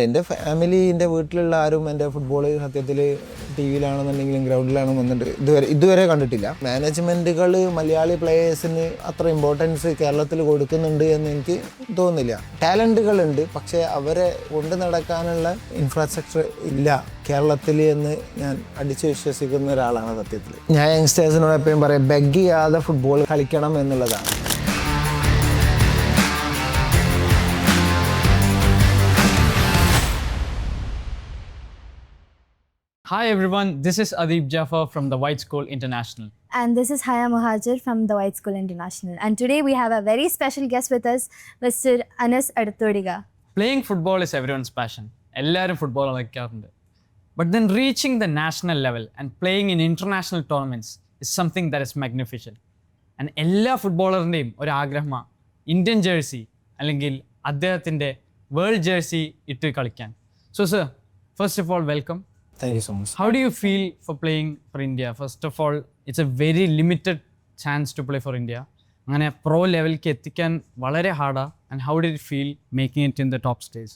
എൻ്റെ ഫാമിലി, എൻ്റെ വീട്ടിലുള്ള ആരും എൻ്റെ ഫുട്ബോൾ സത്യത്തിൽ ടി വിയിലാണെന്നുണ്ടെങ്കിലും ഗ്രൗണ്ടിലാണെന്ന് വന്നിട്ട് ഇതുവരെ കണ്ടിട്ടില്ല. മാനേജ്മെൻറ്റുകൾ മലയാളി പ്ലേയേഴ്സിന് അത്ര ഇമ്പോർട്ടൻസ് കേരളത്തിൽ കൊടുക്കുന്നുണ്ട് എന്ന് എനിക്ക് തോന്നുന്നില്ല. ടാലൻറ്റുകളുണ്ട്, പക്ഷേ അവരെ കൊണ്ടു നടക്കാനുള്ള ഇൻഫ്രാസ്ട്രക്ചർ ഇല്ല കേരളത്തിൽ എന്ന് ഞാൻ അടിച്ചു വിശ്വസിക്കുന്ന ഒരാളാണ് സത്യത്തിൽ. ഞാൻ യങ്സ്റ്റേഴ്സിനോട് എപ്പോഴും പറയും, ബെഗ് ചെയ്യാതെ ഫുട്ബോൾ കളിക്കണം എന്നുള്ളതാണ്. Hi everyone, this is Adib Jaffer from the White School International. And this is Haya Muhajir from the White School International. And today we have a very special guest with us, Mr. Anas Adatodiga. Playing football is everyone's passion. എല്ലാവരും football കളിക്കാറുണ്ട്. But then reaching the national level and playing in international tournaments is something that is magnificent. And എല്ലാ ഫുട്ബോളറിൻ്റെയും ഒരു ആഗ്രഹമാണ് Indian jersey അല്ലെങ്കിൽ അദ്ദേഹത്തിൻ്റെ world jersey ഇട്ട് കളിക്കാൻ. So sir, first of all, welcome. Thank you so much. How do you feel for playing for India? First of all, it's a very limited chance to play for India. അങ്ങനെ pro ലെവലിലേക്ക് എത്തിക്കാൻ വളരെ ഹാർഡാണ്. And how did you feel making it in the top stage?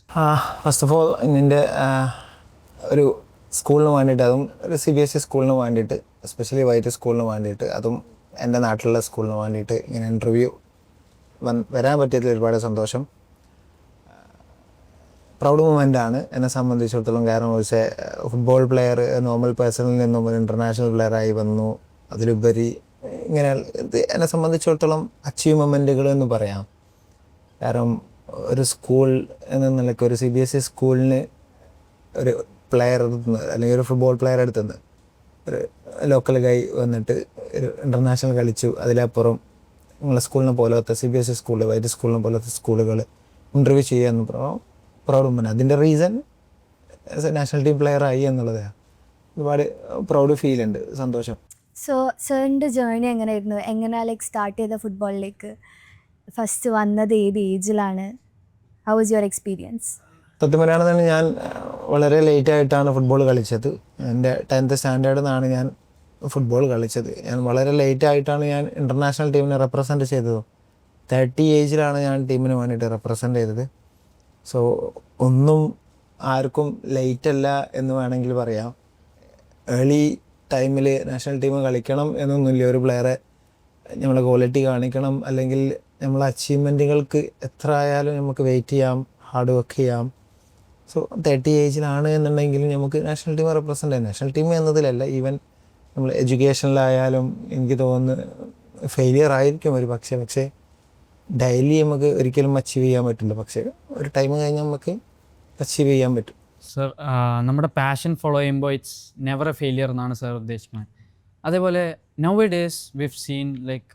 First of all, എൻ്റെ ഒരു സ്കൂളിന് വേണ്ടിയിട്ട്, അതും ഒരു CBSE സ്കൂളിന് വേണ്ടിയിട്ട്, എസ്പെഷ്യലി വൈറ്റ് സ്കൂളിന് വേണ്ടിയിട്ട്, അതും എൻ്റെ നാട്ടിലുള്ള സ്കൂളിന് വേണ്ടിയിട്ട് ഇങ്ങനെ ഇൻ്റർവ്യൂ വരാൻ പറ്റിയതിൽ ഒരുപാട് സന്തോഷം. പ്രൗഡ് മൊമെൻ്റാണ് എന്നെ സംബന്ധിച്ചിടത്തോളം. കാരണം പക്ഷേ ഫുട്ബോൾ പ്ലെയർ നോർമൽ പേഴ്സണിൽ നിന്നും ഒരു ഇൻ്റർനാഷണൽ പ്ലെയറായി വന്നു. അതിലുപരി ഇങ്ങനെ ഇത് എന്നെ സംബന്ധിച്ചിടത്തോളം അച്ചീവ്മെൻറ്റുകൾ എന്ന് പറയാം. കാരണം ഒരു സ്കൂൾ എന്ന നിലയ്ക്ക് ഒരു CBSE സ്കൂളിന് ഒരു പ്ലെയർ അല്ലെങ്കിൽ ഒരു ഫുട്ബോൾ പ്ലെയർ എടുത്തുനിന്ന് ഒരു ലോക്കൽ ഗൈ വന്നിട്ട് ഒരു ഇൻ്റർനാഷണൽ കളിച്ചു. അതിലപ്പുറം നിങ്ങളെ സ്കൂളിനെ പോലത്തെ CBSE സ്കൂൾ, വൈറ്റ് സ്കൂളിനെ പോലത്തെ സ്കൂളുകൾ ഇൻ്റർവ്യൂ ചെയ്യുക എന്ന് പറയാം. Proud moment. അതിൻ്റെ റീസൺ നാഷണൽ ടീം പ്ലെയർ ആയി എന്നുള്ളതാണ്. ഒരുപാട് പ്രൗഡ് ഫീൽ ഉണ്ട്, സന്തോഷം. സോ സാറിൻ്റെ ജേർണി എങ്ങനെയായിരുന്നു? എങ്ങനെയാണ് സ്റ്റാർട്ട് ചെയ്ത ഫുട്ബോളിലേക്ക്? ഫസ്റ്റ് വന്നത് ഏത് ഏജിലാണ്? How was your experience? സത്യം പറയുകയാണെന്നുണ്ടെങ്കിൽ ഞാൻ വളരെ ലേറ്റായിട്ടാണ് ഫുട്ബോൾ കളിച്ചത്. എൻ്റെ 10th സ്റ്റാൻഡേർഡിൽ നിന്നാണ് ഞാൻ ഫുട്ബോൾ കളിച്ചത്. ഞാൻ വളരെ ലേറ്റായിട്ടാണ് ഞാൻ ഇൻ്റർനാഷണൽ ടീമിനെ റെപ്രസെൻറ്റ് ചെയ്തത്. 30 ഏജിലാണ് ഞാൻ ടീമിന് വേണ്ടിയിട്ട് റെപ്രസെൻറ്റ് ചെയ്തത്. സോ ഒന്നും ആർക്കും ലേറ്റ് അല്ല എന്ന് വേണമെങ്കിൽ പറയാം. ഏർലി ടൈമിൽ നാഷണൽ ടീം കളിക്കണം എന്നൊന്നുമില്ല. ഒരു പ്ലെയറെ നമ്മളെ ക്വാളിറ്റി കാണിക്കണം, അല്ലെങ്കിൽ നമ്മളെ അച്ചീവ്മെൻറ്റുകൾക്ക് എത്ര ആയാലും നമുക്ക് വെയിറ്റ് ചെയ്യാം, ഹാർഡ് വർക്ക് ചെയ്യാം. സോ 30 ഏജിലാണ് എന്നുണ്ടെങ്കിൽ നമുക്ക് നാഷണൽ ടീം റെപ്രസെൻ്റ് ചെയ്യാം. നാഷണൽ ടീം എന്നതിലല്ല, ഈവൻ നമ്മൾ എഡ്യൂക്കേഷനിലായാലും എനിക്ക് തോന്നുന്നു ഫെയിലിയർ ആയിരിക്കും ഒരു പക്ഷേ ഡെയിലി നമുക്ക് ഒരിക്കലും അച്ചീവ് ചെയ്യാൻ പറ്റില്ല. പക്ഷേ ഒരു ടൈം കഴിഞ്ഞാൽ നമുക്ക് അച്ചീവ് ചെയ്യാൻ പറ്റും. സർ, നമ്മുടെ പാഷൻ ഫോളോ ചെയ്യുമ്പോൾ ഇറ്റ്സ് നെവർ എ ഫെയിലിയർ എന്നാണ് സർ ഉദ്ദേശിക്കുന്നത്. അതേപോലെ nowadays we've seen like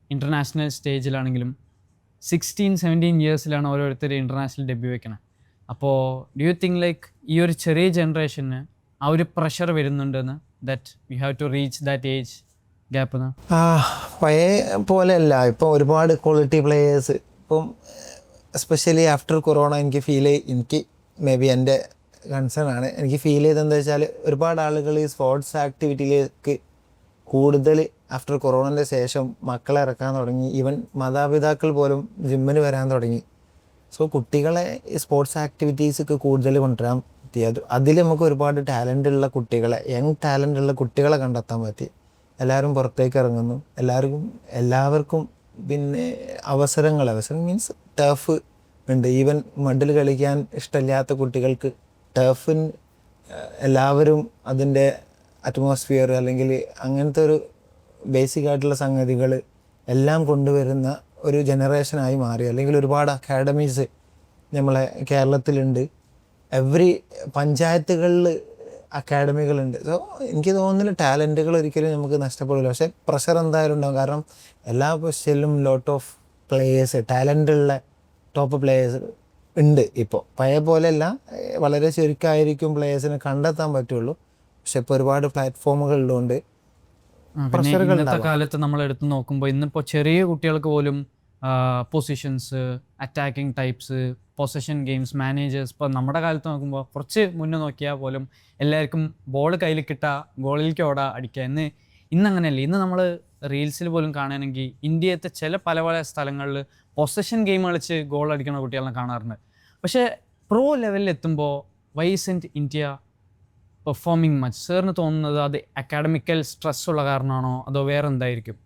international സ്റ്റേജിലാണെങ്കിലും 16-17 ഇയേഴ്സിലാണ് ഓരോരുത്തർ ഇൻ്റർനാഷണൽ ഡെബ്യൂ വയ്ക്കണത്. അപ്പോൾ ഡു യു തിങ്ക് ലൈക്ക് ഈ ഒരു ചെറിയ ജനറേഷന് ആ ഒരു പ്രഷർ വരുന്നുണ്ടെന്ന്, that you have to reach that age gap? പഴയ പോലെയല്ല, ഇപ്പം ഒരുപാട് ക്വാളിറ്റി പ്ലേയേഴ്സ്. ഇപ്പം എസ്പെഷ്യലി ആഫ്റ്റർ കൊറോണ എനിക്ക് മേ ബി എൻ്റെ കൺസേൺ ആണ്, എനിക്ക് ഫീൽ ചെയ്തതെന്താ വെച്ചാൽ ഒരുപാട് ആളുകൾ ഈ സ്പോർട്സ് ആക്ടിവിറ്റിയിലേക്ക് കൂടുതൽ ആഫ്റ്റർ കൊറോണൻ്റെ ശേഷം മക്കളെ ഇറക്കാൻ തുടങ്ങി. ഈവൻ മാതാപിതാക്കൾ പോലും ജിമ്മിന് വരാൻ തുടങ്ങി. സോ കുട്ടികളെ ഈ സ്പോർട്സ് ആക്ടിവിറ്റീസൊക്കെ കൂടുതൽ കൊണ്ടുവരാൻ പറ്റി. അതിൽ നമുക്ക് ഒരുപാട് ടാലൻ്റുള്ള കുട്ടികളെ, യങ് ടാലൻ്റുള്ള കുട്ടികളെ കണ്ടെത്താൻ പറ്റി. എല്ലാവരും പുറത്തേക്ക് ഇറങ്ങുന്നു, എല്ലാവർക്കും പിന്നെ അവസരം മീൻസ് ടർഫ് ഉണ്ട്. ഈവൻ മഡിൽ കളിക്കാൻ ഇഷ്ടമില്ലാത്ത കുട്ടികൾക്ക് ടർഫിന് എല്ലാവരും അതിൻ്റെ അറ്റ്മോസ്ഫിയർ അല്ലെങ്കിൽ അങ്ങനത്തെ ഒരു ബേസിക് ആയിട്ടുള്ള സംഗതികൾ എല്ലാം കൊണ്ടുവരുന്ന ഒരു ജനറേഷനായി മാറി. അല്ലെങ്കിൽ ഒരുപാട് അക്കാഡമീസ് നമ്മളെ കേരളത്തിലുണ്ട്. എവറി പഞ്ചായത്തുകളിൽ അക്കാഡമികളുണ്ട്. സോ എനിക്ക് തോന്നുന്നില്ല ടാലൻറ്റുകൾ ഒരിക്കലും നമുക്ക് നഷ്ടപ്പെടില്ല. പക്ഷേ പ്രഷർ എന്തായാലും ഉണ്ടാകും. കാരണം എല്ലാ പൊസിഷനിലും ലോട്ട് ഓഫ് പ്ലേയേഴ്സ്, ടാലൻ്റുള്ള ടോപ്പ് പ്ലേയേഴ്സ് ഉണ്ട്. ഇപ്പോൾ പഴയ പോലെയല്ല, വളരെ ചുരുക്കമായിരിക്കും പ്ലേയേഴ്സിനെ കണ്ടെത്താൻ പറ്റുള്ളൂ. പക്ഷെ ഇപ്പോൾ ഒരുപാട് പ്ലാറ്റ്ഫോമുകളിലുണ്ട്. ഇന്നത്തെ കാലത്ത് നമ്മൾ എടുത്ത് നോക്കുമ്പോൾ ഇന്നിപ്പോൾ ചെറിയ കുട്ടികൾക്ക് പോലും positions, attacking types, possession games, managers, ഇപ്പോൾ നമ്മുടെ കാലത്ത് നോക്കുമ്പോൾ കുറച്ച് മുന്നേ നോക്കിയാൽ പോലും എല്ലാവർക്കും ബോൾ കയ്യിൽ കിട്ടുക, ഗോളിലേക്ക് ഓടാ, അടിക്കുക. ഇന്നങ്ങനെയല്ല. ഇന്ന് നമ്മൾ റീൽസിൽ പോലും കാണുകയാണെങ്കിൽ ഇന്ത്യത്തെ പല സ്ഥലങ്ങളിൽ പൊസഷൻ ഗെയിം കളിച്ച് ഗോൾ അടിക്കുന്ന കുട്ടികളെ കാണാറുണ്ട്. പക്ഷേ പ്രോ ലെവലിൽ എത്തുമ്പോൾ why isn't India performing much? സാറിന് തോന്നുന്നത് അത് അക്കാഡമിക്കൽ സ്ട്രെസ് ഉള്ള കാരണമാണോ അതോ വേറെ എന്തായിരിക്കും?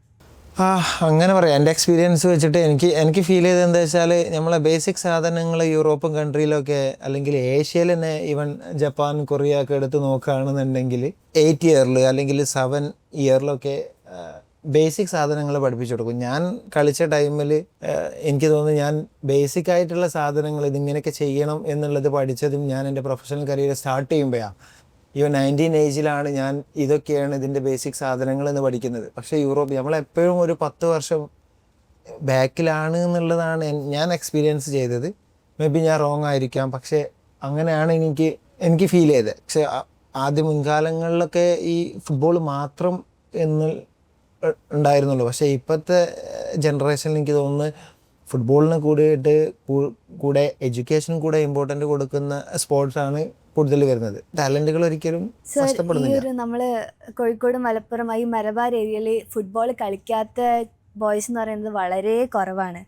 അങ്ങനെ പറയാം. എൻ്റെ എക്സ്പീരിയൻസ് വെച്ചിട്ട് എനിക്ക് ഫീൽ ചെയ്തത് എന്താ വെച്ചാൽ, നമ്മളെ ബേസിക് സാധനങ്ങൾ യൂറോപ്യൻ കൺട്രിയിലൊക്കെ അല്ലെങ്കിൽ ഏഷ്യയിൽ തന്നെ ഈവൻ ജപ്പാൻ, കൊറിയ ഒക്കെ എടുത്ത് നോക്കുകയാണെന്നുണ്ടെങ്കിൽ 8 ഇയറിൽ അല്ലെങ്കിൽ 7 ഇയറിലൊക്കെ ബേസിക് സാധനങ്ങൾ പഠിപ്പിച്ചു കൊടുക്കും. ഞാൻ കളിച്ച ടൈമിൽ എനിക്ക് തോന്നുന്നു ഞാൻ ബേസിക് ആയിട്ടുള്ള സാധനങ്ങൾ ഇതിങ്ങനെയൊക്കെ ചെയ്യണം എന്നുള്ളത് പഠിച്ചതും ഞാൻ എൻ്റെ പ്രൊഫഷണൽ കരിയർ സ്റ്റാർട്ട് ചെയ്യുമ്പോഴാണ്. ഈവൻ 19 ഏജിലാണ് ഞാൻ ഇതൊക്കെയാണ് ഇതിൻ്റെ ബേസിക് സാധനങ്ങൾ എന്ന് പഠിക്കുന്നത്. പക്ഷേ യൂറോപ്പ് നമ്മളെപ്പോഴും ഒരു 10 വർഷം ബാക്കിലാണ് എന്നുള്ളതാണ് ഞാൻ എക്സ്പീരിയൻസ് ചെയ്തത്. മേ ബി ഞാൻ റോങ് ആയിരിക്കാം, പക്ഷേ അങ്ങനെയാണ് എനിക്ക് ഫീൽ ചെയ്തത്. പക്ഷേ ആദ്യ മുൻകാലങ്ങളിലൊക്കെ ഈ ഫുട്ബോൾ മാത്രം എന്ന് ഉണ്ടായിരുന്നുള്ളൂ. പക്ഷേ ഇപ്പോഴത്തെ ജനറേഷനിൽ എനിക്ക് തോന്നുന്നു ഫുട്ബോളിന് കൂടെ എഡ്യൂക്കേഷൻ കൂടെ ഇമ്പോർട്ടൻ്റ് കൊടുക്കുന്ന സ്പോർട്സാണ് കൂടുതൽ വരുന്നത്. ടാലൻറ്റുകൾ ഒരിക്കലും നഷ്ടപ്പെടുന്നില്ല. നമ്മൾ കോഴിക്കോട്, മലപ്പുറം ഈ മലബാർ ഏരിയയിൽ ഫുട്ബോൾ കളിക്കാത്ത ബോയ്സ് എന്ന് പറയുന്നത് വളരെ കുറവാണ്.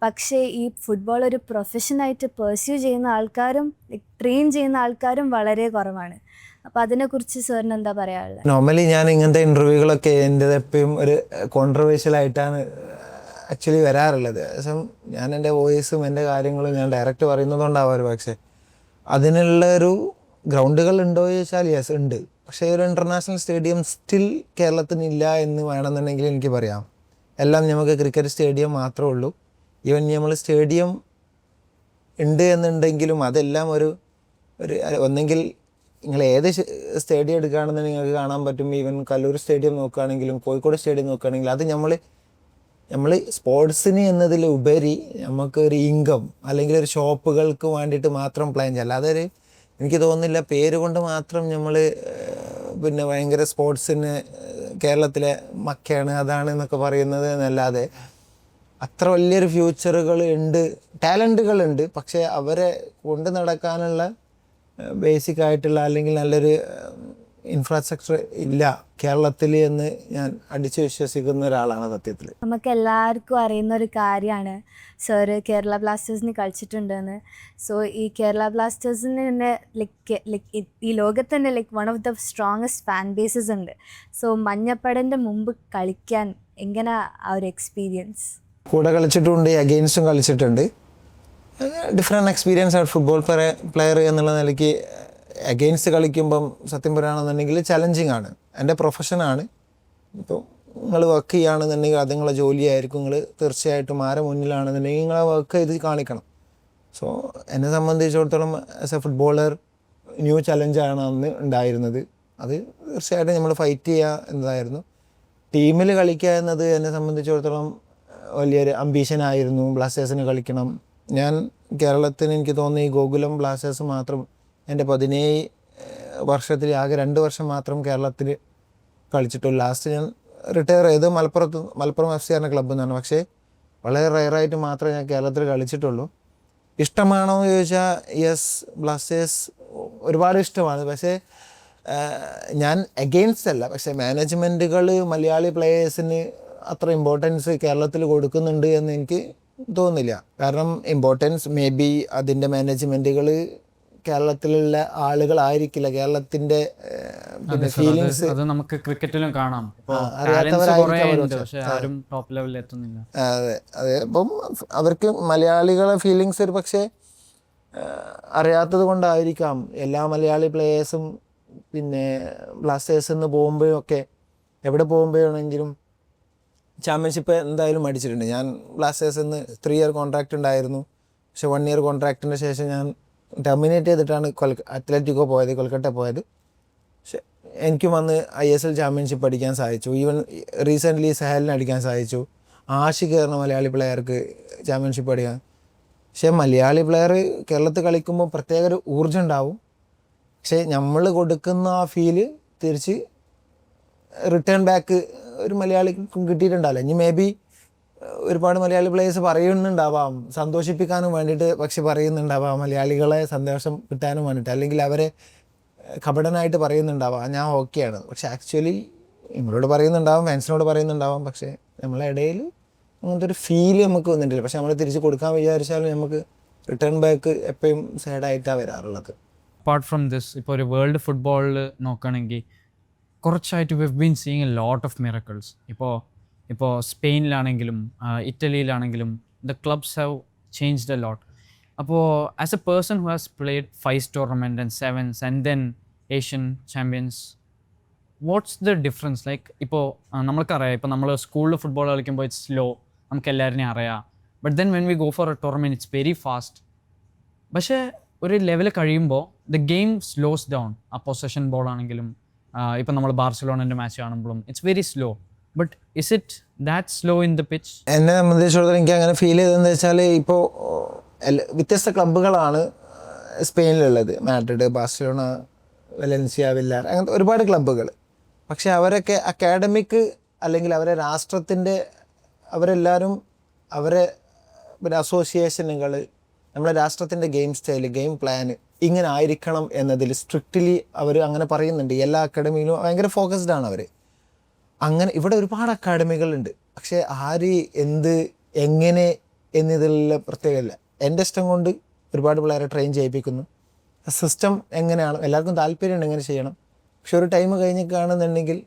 പക്ഷേ ഈ ഫുട്ബോൾ ഒരു പ്രൊഫഷനായിട്ട് പെർസ്യൂ ചെയ്യുന്ന ആൾക്കാരും ട്രെയിൻ ചെയ്യുന്ന ആൾക്കാരും വളരെ കുറവാണ്. അപ്പോൾ അതിനെക്കുറിച്ച് സാറിന് എന്താ പറയാനുള്ളത്? നോർമലി ഞാൻ ഇങ്ങനത്തെ ഇൻ്റർവ്യൂകളൊക്കെ എൻ്റെത് എപ്പോഴും ഒരു കോൺട്രവേഴ്ഷ്യൽ ആയിട്ടാണ് ആക്ച്വലി വരാറുള്ളത്. ഞാൻ എൻ്റെ വോയിസും എൻ്റെ കാര്യങ്ങളും ഞാൻ ഡയറക്റ്റ് പറയുന്നതുകൊണ്ടാവാറ്. പക്ഷേ അതിനുള്ളൊരു ഗ്രൗണ്ടുകൾ ഉണ്ടോ എന്ന് ചോദിച്ചാൽ യെസ് ഉണ്ട്. പക്ഷേ ഒരു ഇൻ്റർനാഷണൽ സ്റ്റേഡിയം സ്റ്റിൽ കേരളത്തിനില്ല എന്ന് വേണമെന്നുണ്ടെങ്കിൽ എനിക്ക് പറയാം. എല്ലാം നമുക്ക് ക്രിക്കറ്റ് സ്റ്റേഡിയം മാത്രമേ ഉള്ളൂ. ഈവൻ നമ്മൾ സ്റ്റേഡിയം ഉണ്ട് എന്നുണ്ടെങ്കിലും അതെല്ലാം ഒരു ഒന്നെങ്കിൽ നിങ്ങൾ ഏത് സ്റ്റേഡിയം എടുക്കുകയാണെന്നുണ്ടെങ്കിൽ നിങ്ങൾക്ക് കാണാൻ പറ്റും. ഈവൻ കല്ലൂർ സ്റ്റേഡിയം നോക്കുകയാണെങ്കിലും കോഴിക്കോട് സ്റ്റേഡിയം നോക്കുകയാണെങ്കിലും അത് നമ്മൾ സ്പോർട്സിന് എന്നതിലുപരി നമുക്കൊരു ഇൻകം അല്ലെങ്കിൽ ഒരു ഷോപ്പുകൾക്ക് വേണ്ടിയിട്ട് മാത്രം പ്ലാൻ ചെയ്യാം. അല്ലാതെ എനിക്ക് തോന്നുന്നില്ല പേര് കൊണ്ട് മാത്രം നമ്മൾ പിന്നെ ഭയങ്കര സ്പോർട്സിന് കേരളത്തിലെ മക്കയാണ് അതാണ് എന്നൊക്കെ പറയുന്നത് എന്നല്ലാതെ അത്ര വലിയൊരു ഫ്യൂച്ചറുകൾ ഉണ്ട്, ടാലൻറ്റുകളുണ്ട്. പക്ഷേ അവരെ കൊണ്ട് നടക്കാനുള്ള ബേസിക് ആയിട്ടുള്ള അല്ലെങ്കിൽ നല്ലൊരു ഇൻഫ്രാസ്ട്രക്ചർ ഇല്ല കേരളത്തിൽ എന്ന് ഞാൻ അടിച്ചു വിശ്വസിക്കുന്ന ഒരാളാണ് സത്യത്തിൽ. നമുക്ക് എല്ലാവർക്കും അറിയുന്ന ഒരു കാര്യമാണ് സാറ് കേരള ബ്ലാസ്റ്റേഴ്സിന് കളിച്ചിട്ടുണ്ടെന്ന്. സോ ഈ കേരള ബ്ലാസ്റ്റേഴ്സിന് തന്നെ ഈ ലോകത്ത് തന്നെ one of the strongest fan bases ഉണ്ട്. സോ മഞ്ഞപ്പടൻ്റെ മുമ്പ് കളിക്കാൻ എങ്ങനെ ആ ഒരു എക്സ്പീരിയൻസ്? കൂടെ കളിച്ചിട്ടുണ്ട്, അഗെയിൻസ്റ്റും കളിച്ചിട്ടുണ്ട്. ഡിഫറെൻറ്റ് എക്സ്പീരിയൻസ് ആണ് ഫുട്ബോൾ പ്ലെയർ എന്നുള്ള നിലയ്ക്ക്. അഗെയിൻസ്റ്റ് കളിക്കുമ്പം സത്യം പറയുകയാണെന്നുണ്ടെങ്കിൽ ചലഞ്ചിങ് ആണ്. എൻ്റെ പ്രൊഫഷനാണ്. ഇപ്പോൾ നിങ്ങൾ വർക്ക് ചെയ്യുകയാണെന്നുണ്ടെങ്കിൽ അത് നിങ്ങളെ ജോലിയായിരിക്കും. നിങ്ങൾ തീർച്ചയായിട്ടും ആരെ മുന്നിലാണെന്നുണ്ടെങ്കിൽ നിങ്ങളെ വർക്ക് ചെയ്ത് കാണിക്കണം. സോ എന്നെ സംബന്ധിച്ചിടത്തോളം ആസ് എ ഫുട്ബോളർ ന്യൂ ചലഞ്ചാണ് അന്ന് ഉണ്ടായിരുന്നത്. അത് തീർച്ചയായിട്ടും നമ്മൾ ഫൈറ്റ് ചെയ്യുക എന്നതായിരുന്നു. ടീമിൽ കളിക്കുക എന്നത് എന്നെ സംബന്ധിച്ചിടത്തോളം വലിയൊരു അംബീഷനായിരുന്നു. ബ്ലാസ്റ്റേഴ്സിന് കളിക്കണം. ഞാൻ കേരളത്തിന് എനിക്ക് തോന്നുന്നു ഈ ഗോകുലം ബ്ലാസ്റ്റേഴ്സ് മാത്രം എൻ്റെ 17 വർഷത്തിൽ ആകെ 2 വർഷം മാത്രം കേരളത്തിൽ കളിച്ചിട്ടുള്ളൂ. ലാസ്റ്റ് ഞാൻ റിട്ടയർ ചെയ്ത് മലപ്പുറം FC എന്ന ക്ലബ്ബിൽ നിന്നാണ്. പക്ഷേ വളരെ റയറായിട്ട് മാത്രമേ ഞാൻ കേരളത്തിൽ കളിച്ചിട്ടുള്ളൂ. ഇഷ്ടമാണോ എന്ന് ചോദിച്ചാൽ യെസ്, ബ്ലാസ്റ്റേഴ്സ് ഒരുപാട് ഇഷ്ടമാണ്. പക്ഷേ ഞാൻ അഗെയിൻസ്റ്റ് അല്ല. പക്ഷേ മാനേജ്മെൻറ്റുകൾ മലയാളി പ്ലേയേഴ്സിന് അത്ര ഇമ്പോർട്ടൻസ് കേരളത്തിൽ കൊടുക്കുന്നുണ്ട് എന്ന് എനിക്ക് തോന്നുന്നില്ല. കാരണം ഇമ്പോർട്ടൻസ് മേ ബി അതിൻ്റെ മാനേജ്മെൻറ്റുകൾ കേരളത്തിലുള്ള ആളുകളായിരിക്കില്ല. കേരളത്തിൻ്റെ പിന്നെ ഫീലിങ്സ് അത് നമുക്ക് ക്രിക്കറ്റിലും കാണാം. അതെ. അപ്പം അവർക്ക് മലയാളികളെ ഫീലിങ്സ് ഒരു പക്ഷേ അറിയാത്തത് കൊണ്ടായിരിക്കാം എല്ലാ മലയാളി പ്ലേയേഴ്സും പിന്നെ ബ്ലാസ്റ്റേഴ്സിൽ നിന്ന് പോകുമ്പോഴൊക്കെ എവിടെ പോകുമ്പോഴാണെങ്കിലും ചാമ്പ്യൻഷിപ്പ് എന്തായാലും അടിച്ചിട്ടുണ്ട്. ഞാൻ ബ്ലാസ്റ്റേഴ്സിൽ നിന്ന് 3 ഇയർ കോൺട്രാക്റ്റ് ഉണ്ടായിരുന്നു. പക്ഷെ 1 ഇയർ കോൺട്രാക്റ്റിൻ്റെ ശേഷം ഞാൻ ടെർമിനേറ്റ് ചെയ്തിട്ടാണ് അത്ലറ്റിക്കോ പോയത്, കൊൽക്കട്ട പോയത്. പക്ഷെ എനിക്കും വന്ന് ISL ചാമ്പ്യൻഷിപ്പ് അടിക്കാൻ സാധിച്ചു. ഈവൻ റീസെൻ്റ്ലി സഹലിന് അടിക്കാൻ സാധിച്ചു. ആഷിഖ് എന്ന മലയാളി പ്ലെയർക്ക് ചാമ്പ്യൻഷിപ്പ് അടിക്കാൻ. പക്ഷേ മലയാളി പ്ലെയർ കേരളത്തിൽ കളിക്കുമ്പോൾ പ്രത്യേക ഒരു ഊർജ്ജം ഉണ്ടാവും. പക്ഷേ നമ്മൾ കൊടുക്കുന്ന ആ ഫീല് തിരിച്ച് റിട്ടേൺ ബാക്ക് ഒരു മലയാളിക്കും കിട്ടിയിട്ടുണ്ടാവില്ല. ഇനി മേ ബി ഒരുപാട് മലയാളി പ്ലേയേഴ്സ് പറയുന്നുണ്ടാവാം സന്തോഷിപ്പിക്കാനും വേണ്ടിയിട്ട്, പക്ഷെ പറയുന്നുണ്ടാവാം മലയാളികളെ സന്തോഷം കിട്ടാനും വേണ്ടിയിട്ട്, അല്ലെങ്കിൽ അവരെ കപടനായിട്ട് പറയുന്നുണ്ടാവാം ഞാൻ ഓക്കെയാണ്. പക്ഷെ ആക്ച്വലി നമ്മളോട് പറയുന്നുണ്ടാവാം, ഫാൻസിനോട് പറയുന്നുണ്ടാവാം. പക്ഷേ നമ്മളെ ഇടയിൽ അങ്ങനത്തെ ഒരു ഫീല് നമുക്ക് വന്നിട്ടില്ല. പക്ഷെ നമ്മൾ തിരിച്ച് കൊടുക്കാൻ വിചാരിച്ചാലും നമുക്ക് റിട്ടേൺ ബാക്ക് എപ്പോഴും സാഡായിട്ടാണ് വരാറുള്ളത്. അപ്പാർട്ട് ഫ്രം ദിസ്, ഇപ്പോൾ ഒരു വേൾഡ് ഫുട്ബോളിൽ നോക്കുകയാണെങ്കിൽ കുറച്ചായിട്ട് we've been seeing a lot of miracles. ഇപ്പോൾ സ്പെയിനിലാണെങ്കിലും ഇറ്റലിയിലാണെങ്കിലും the clubs have changed a lot. അപ്പോൾ as a person who has played 5 tournament and 7s and then Asian champions, what's the difference? Like ഇപ്പോൾ നമ്മൾക്കറിയാം, ഇപ്പോൾ നമ്മൾ സ്കൂളിൽ ഫുട്ബോൾ കളിക്കുമ്പോൾ ഇറ്റ്സ് സ്ലോ, നമുക്ക് എല്ലാവരെയും അറിയാം. But then when we go for A tournament it's very fast. പക്ഷേ ഒരു ലെവൽ കഴിയുമ്പോൾ ദ ഗെയിം സ്ലോസ് ഡൗൺ. ആ പൊസഷൻ ബോൾ ആണെങ്കിലും ഇപ്പം നമ്മൾ ബാർസലോണൻ്റെ മാച്ച് കാണുമ്പോഴും it's very slow. But is it that slow in the pitch? എന്നെ സംബന്ധിച്ചിടത്തോളം എനിക്ക് അങ്ങനെ ഫീൽ ചെയ്തതെന്ന് വെച്ചാൽ, ഇപ്പോൾ വ്യത്യസ്ത ക്ലബ്ബുകളാണ് സ്പെയിനിലുള്ളത്. മാഡ്രിഡ്, ബാർസലോണ, വലൻസിയ, വില്ലാർ, അങ്ങനത്തെ ഒരുപാട് ക്ലബ്ബുകൾ. പക്ഷേ അവരൊക്കെ അക്കാഡമിക് അല്ലെങ്കിൽ അവരെ രാഷ്ട്രത്തിൻ്റെ അവരെല്ലാവരും അവരെ അസോസിയേഷനുകൾ നമ്മുടെ രാഷ്ട്രത്തിൻ്റെ ഗെയിം സ്റ്റൈല്, ഗെയിം പ്ലാന് ഇങ്ങനെ ആയിരിക്കണം എന്നതിൽ സ്ട്രിക്റ്റ്ലി അവർ അങ്ങനെ പറയുന്നുണ്ട്. എല്ലാ അക്കാഡമിയിലും ഭയങ്കര ഫോക്കസ്ഡ് ആണ് അവർ. അങ്ങനെ ഇവിടെ ഒരുപാട് അക്കാഡമികളുണ്ട്. പക്ഷേ ആര് എന്ത് എങ്ങനെ എന്നതിലുള്ള പ്രത്യേകമില്ല. എൻ്റെ ഇഷ്ടം കൊണ്ട് ഒരുപാട് പിള്ളേരെ ട്രെയിൻ ചെയ്യിപ്പിക്കുന്നു. സിസ്റ്റം എങ്ങനെയാണ് എല്ലാവർക്കും താല്പര്യമുണ്ട് എങ്ങനെ ചെയ്യണം. പക്ഷെ ഒരു ടൈം കഴിഞ്ഞ് കാണുന്നുണ്ടെങ്കിൽ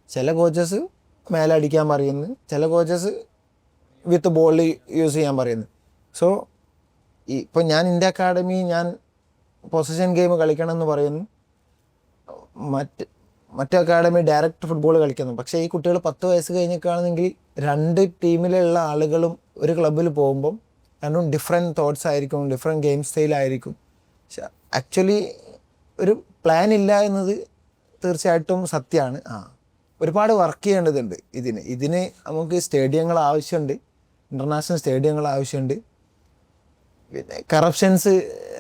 ചില കോച്ചസ് മേലെ അടിക്കാൻ പറയുന്നു, ചില കോച്ചസ് വിത്ത് ബോൾ യൂസ് ചെയ്യാൻ പറയുന്നു. സോ ഇപ്പോൾ ഞാൻ ഇന്ത്യ അക്കാഡമി ഞാൻ പൊസിഷൻ ഗെയിം കളിക്കണം എന്ന് പറയുന്നു, മറ്റേ അക്കാഡമി ഡയറക്റ്റ് ഫുട്ബോൾ കളിക്കുന്നു. പക്ഷേ ഈ കുട്ടികൾ 10 വയസ്സ് കഴിഞ്ഞിട്ടാണെങ്കിൽ 2 ടീമിലുള്ള ആളുകളും ഒരു ക്ലബ്ബിൽ പോകുമ്പം രണ്ടും ഡിഫറെൻറ്റ് തോട്ട്സ് ആയിരിക്കും, ഡിഫറെൻറ്റ് ഗെയിം സ്റ്റൈലായിരിക്കും. പക്ഷെ ആക്ച്വലി ഒരു പ്ലാൻ ഇല്ല എന്നത് തീർച്ചയായിട്ടും സത്യമാണ്. ഒരുപാട് വർക്ക് ചെയ്യേണ്ടതുണ്ട് ഇതിന് നമുക്ക് സ്റ്റേഡിയങ്ങൾ ആവശ്യമുണ്ട്, ഇൻ്റർനാഷണൽ സ്റ്റേഡിയങ്ങൾ ആവശ്യമുണ്ട്. പിന്നെ കറപ്ഷൻസ്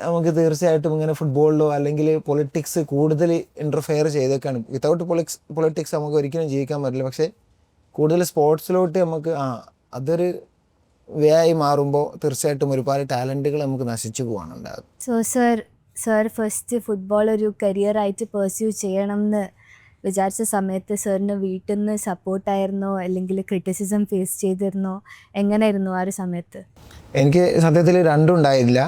നമുക്ക് തീർച്ചയായിട്ടും ഇങ്ങനെ ഫുട്ബോളിലോ അല്ലെങ്കിൽ പൊളിറ്റിക്സ് കൂടുതൽ ഇൻ്റർഫെയർ ചെയ്തേക്കാണ്. വിത്തൗട്ട് പൊളിറ്റിക്സ് നമുക്ക് ഒരിക്കലും ജീവിക്കാൻ പറ്റില്ല. പക്ഷേ കൂടുതൽ സ്പോർട്സിലോട്ട് നമുക്ക് അതൊരു വേ ആയി മാറുമ്പോൾ തീർച്ചയായിട്ടും ഒരുപാട് ടാലൻറ്റുകൾ നമുക്ക് നശിച്ചു പോകാണ് ഉണ്ടാകും. സോ സർ ഫസ്റ്റ് ഫുട്ബോൾ ഒരു കരിയറായിട്ട് പെർസ്യൂ ചെയ്യണം എന്ന് വിചാരിച്ച സമയത്ത് സാറിന് വീട്ടിൽ നിന്ന് സപ്പോർട്ടായിരുന്നോ അല്ലെങ്കിൽ ക്രിറ്റിസിസം ഫേസ് ചെയ്തിരുന്നോ? എങ്ങനെയായിരുന്നു ആ ഒരു സമയത്ത്? എനിക്ക് സത്യത്തിൽ രണ്ടും ഉണ്ടായില്ല.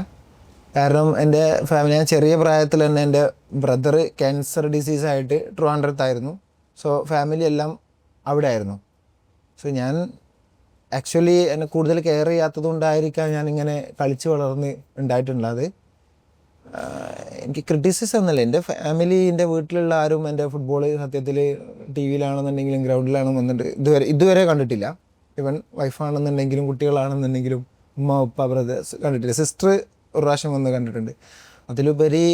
കാരണം എൻ്റെ ഫാമിലി, ഞാൻ ചെറിയ പ്രായത്തിൽ തന്നെ എൻ്റെ ബ്രദർ ക്യാൻസർ ഡിസീസായിട്ട് ട്രിവാൻഡ്രത്തായിരുന്നു. സോ ഫാമിലി എല്ലാം അവിടെ ആയിരുന്നു. സോ ഞാൻ ആക്ച്വലി എന്നെ കൂടുതൽ കെയർ ചെയ്യാത്തത് കൊണ്ടായിരിക്കാം ഞാനിങ്ങനെ കളിച്ച് വളർന്ന് ഉണ്ടായിട്ടുള്ളത്. എനിക്ക് ക്രിറ്റിസിസം ഒന്നുമില്ല. എൻ്റെ ഫാമിലി, എൻ്റെ വീട്ടിലുള്ള ആരും എൻ്റെ ഫുട്ബോൾ സത്യത്തിൽ ടി വിയിലാണെന്നുണ്ടെങ്കിലും ഗ്രൗണ്ടിലാണെന്ന് വന്നിട്ട് ഇതുവരെ കണ്ടിട്ടില്ല. ഇവൻ വൈഫാണെന്നുണ്ടെങ്കിലും കുട്ടികളാണെന്നുണ്ടെങ്കിലും ഉമ്മ ഉപ്പ ബ്രദേഴ്സ് കണ്ടിട്ടില്ല. സിസ്റ്റർ ഒരു പ്രാവശ്യം വന്ന് കണ്ടിട്ടുണ്ട്. അതിലുപരി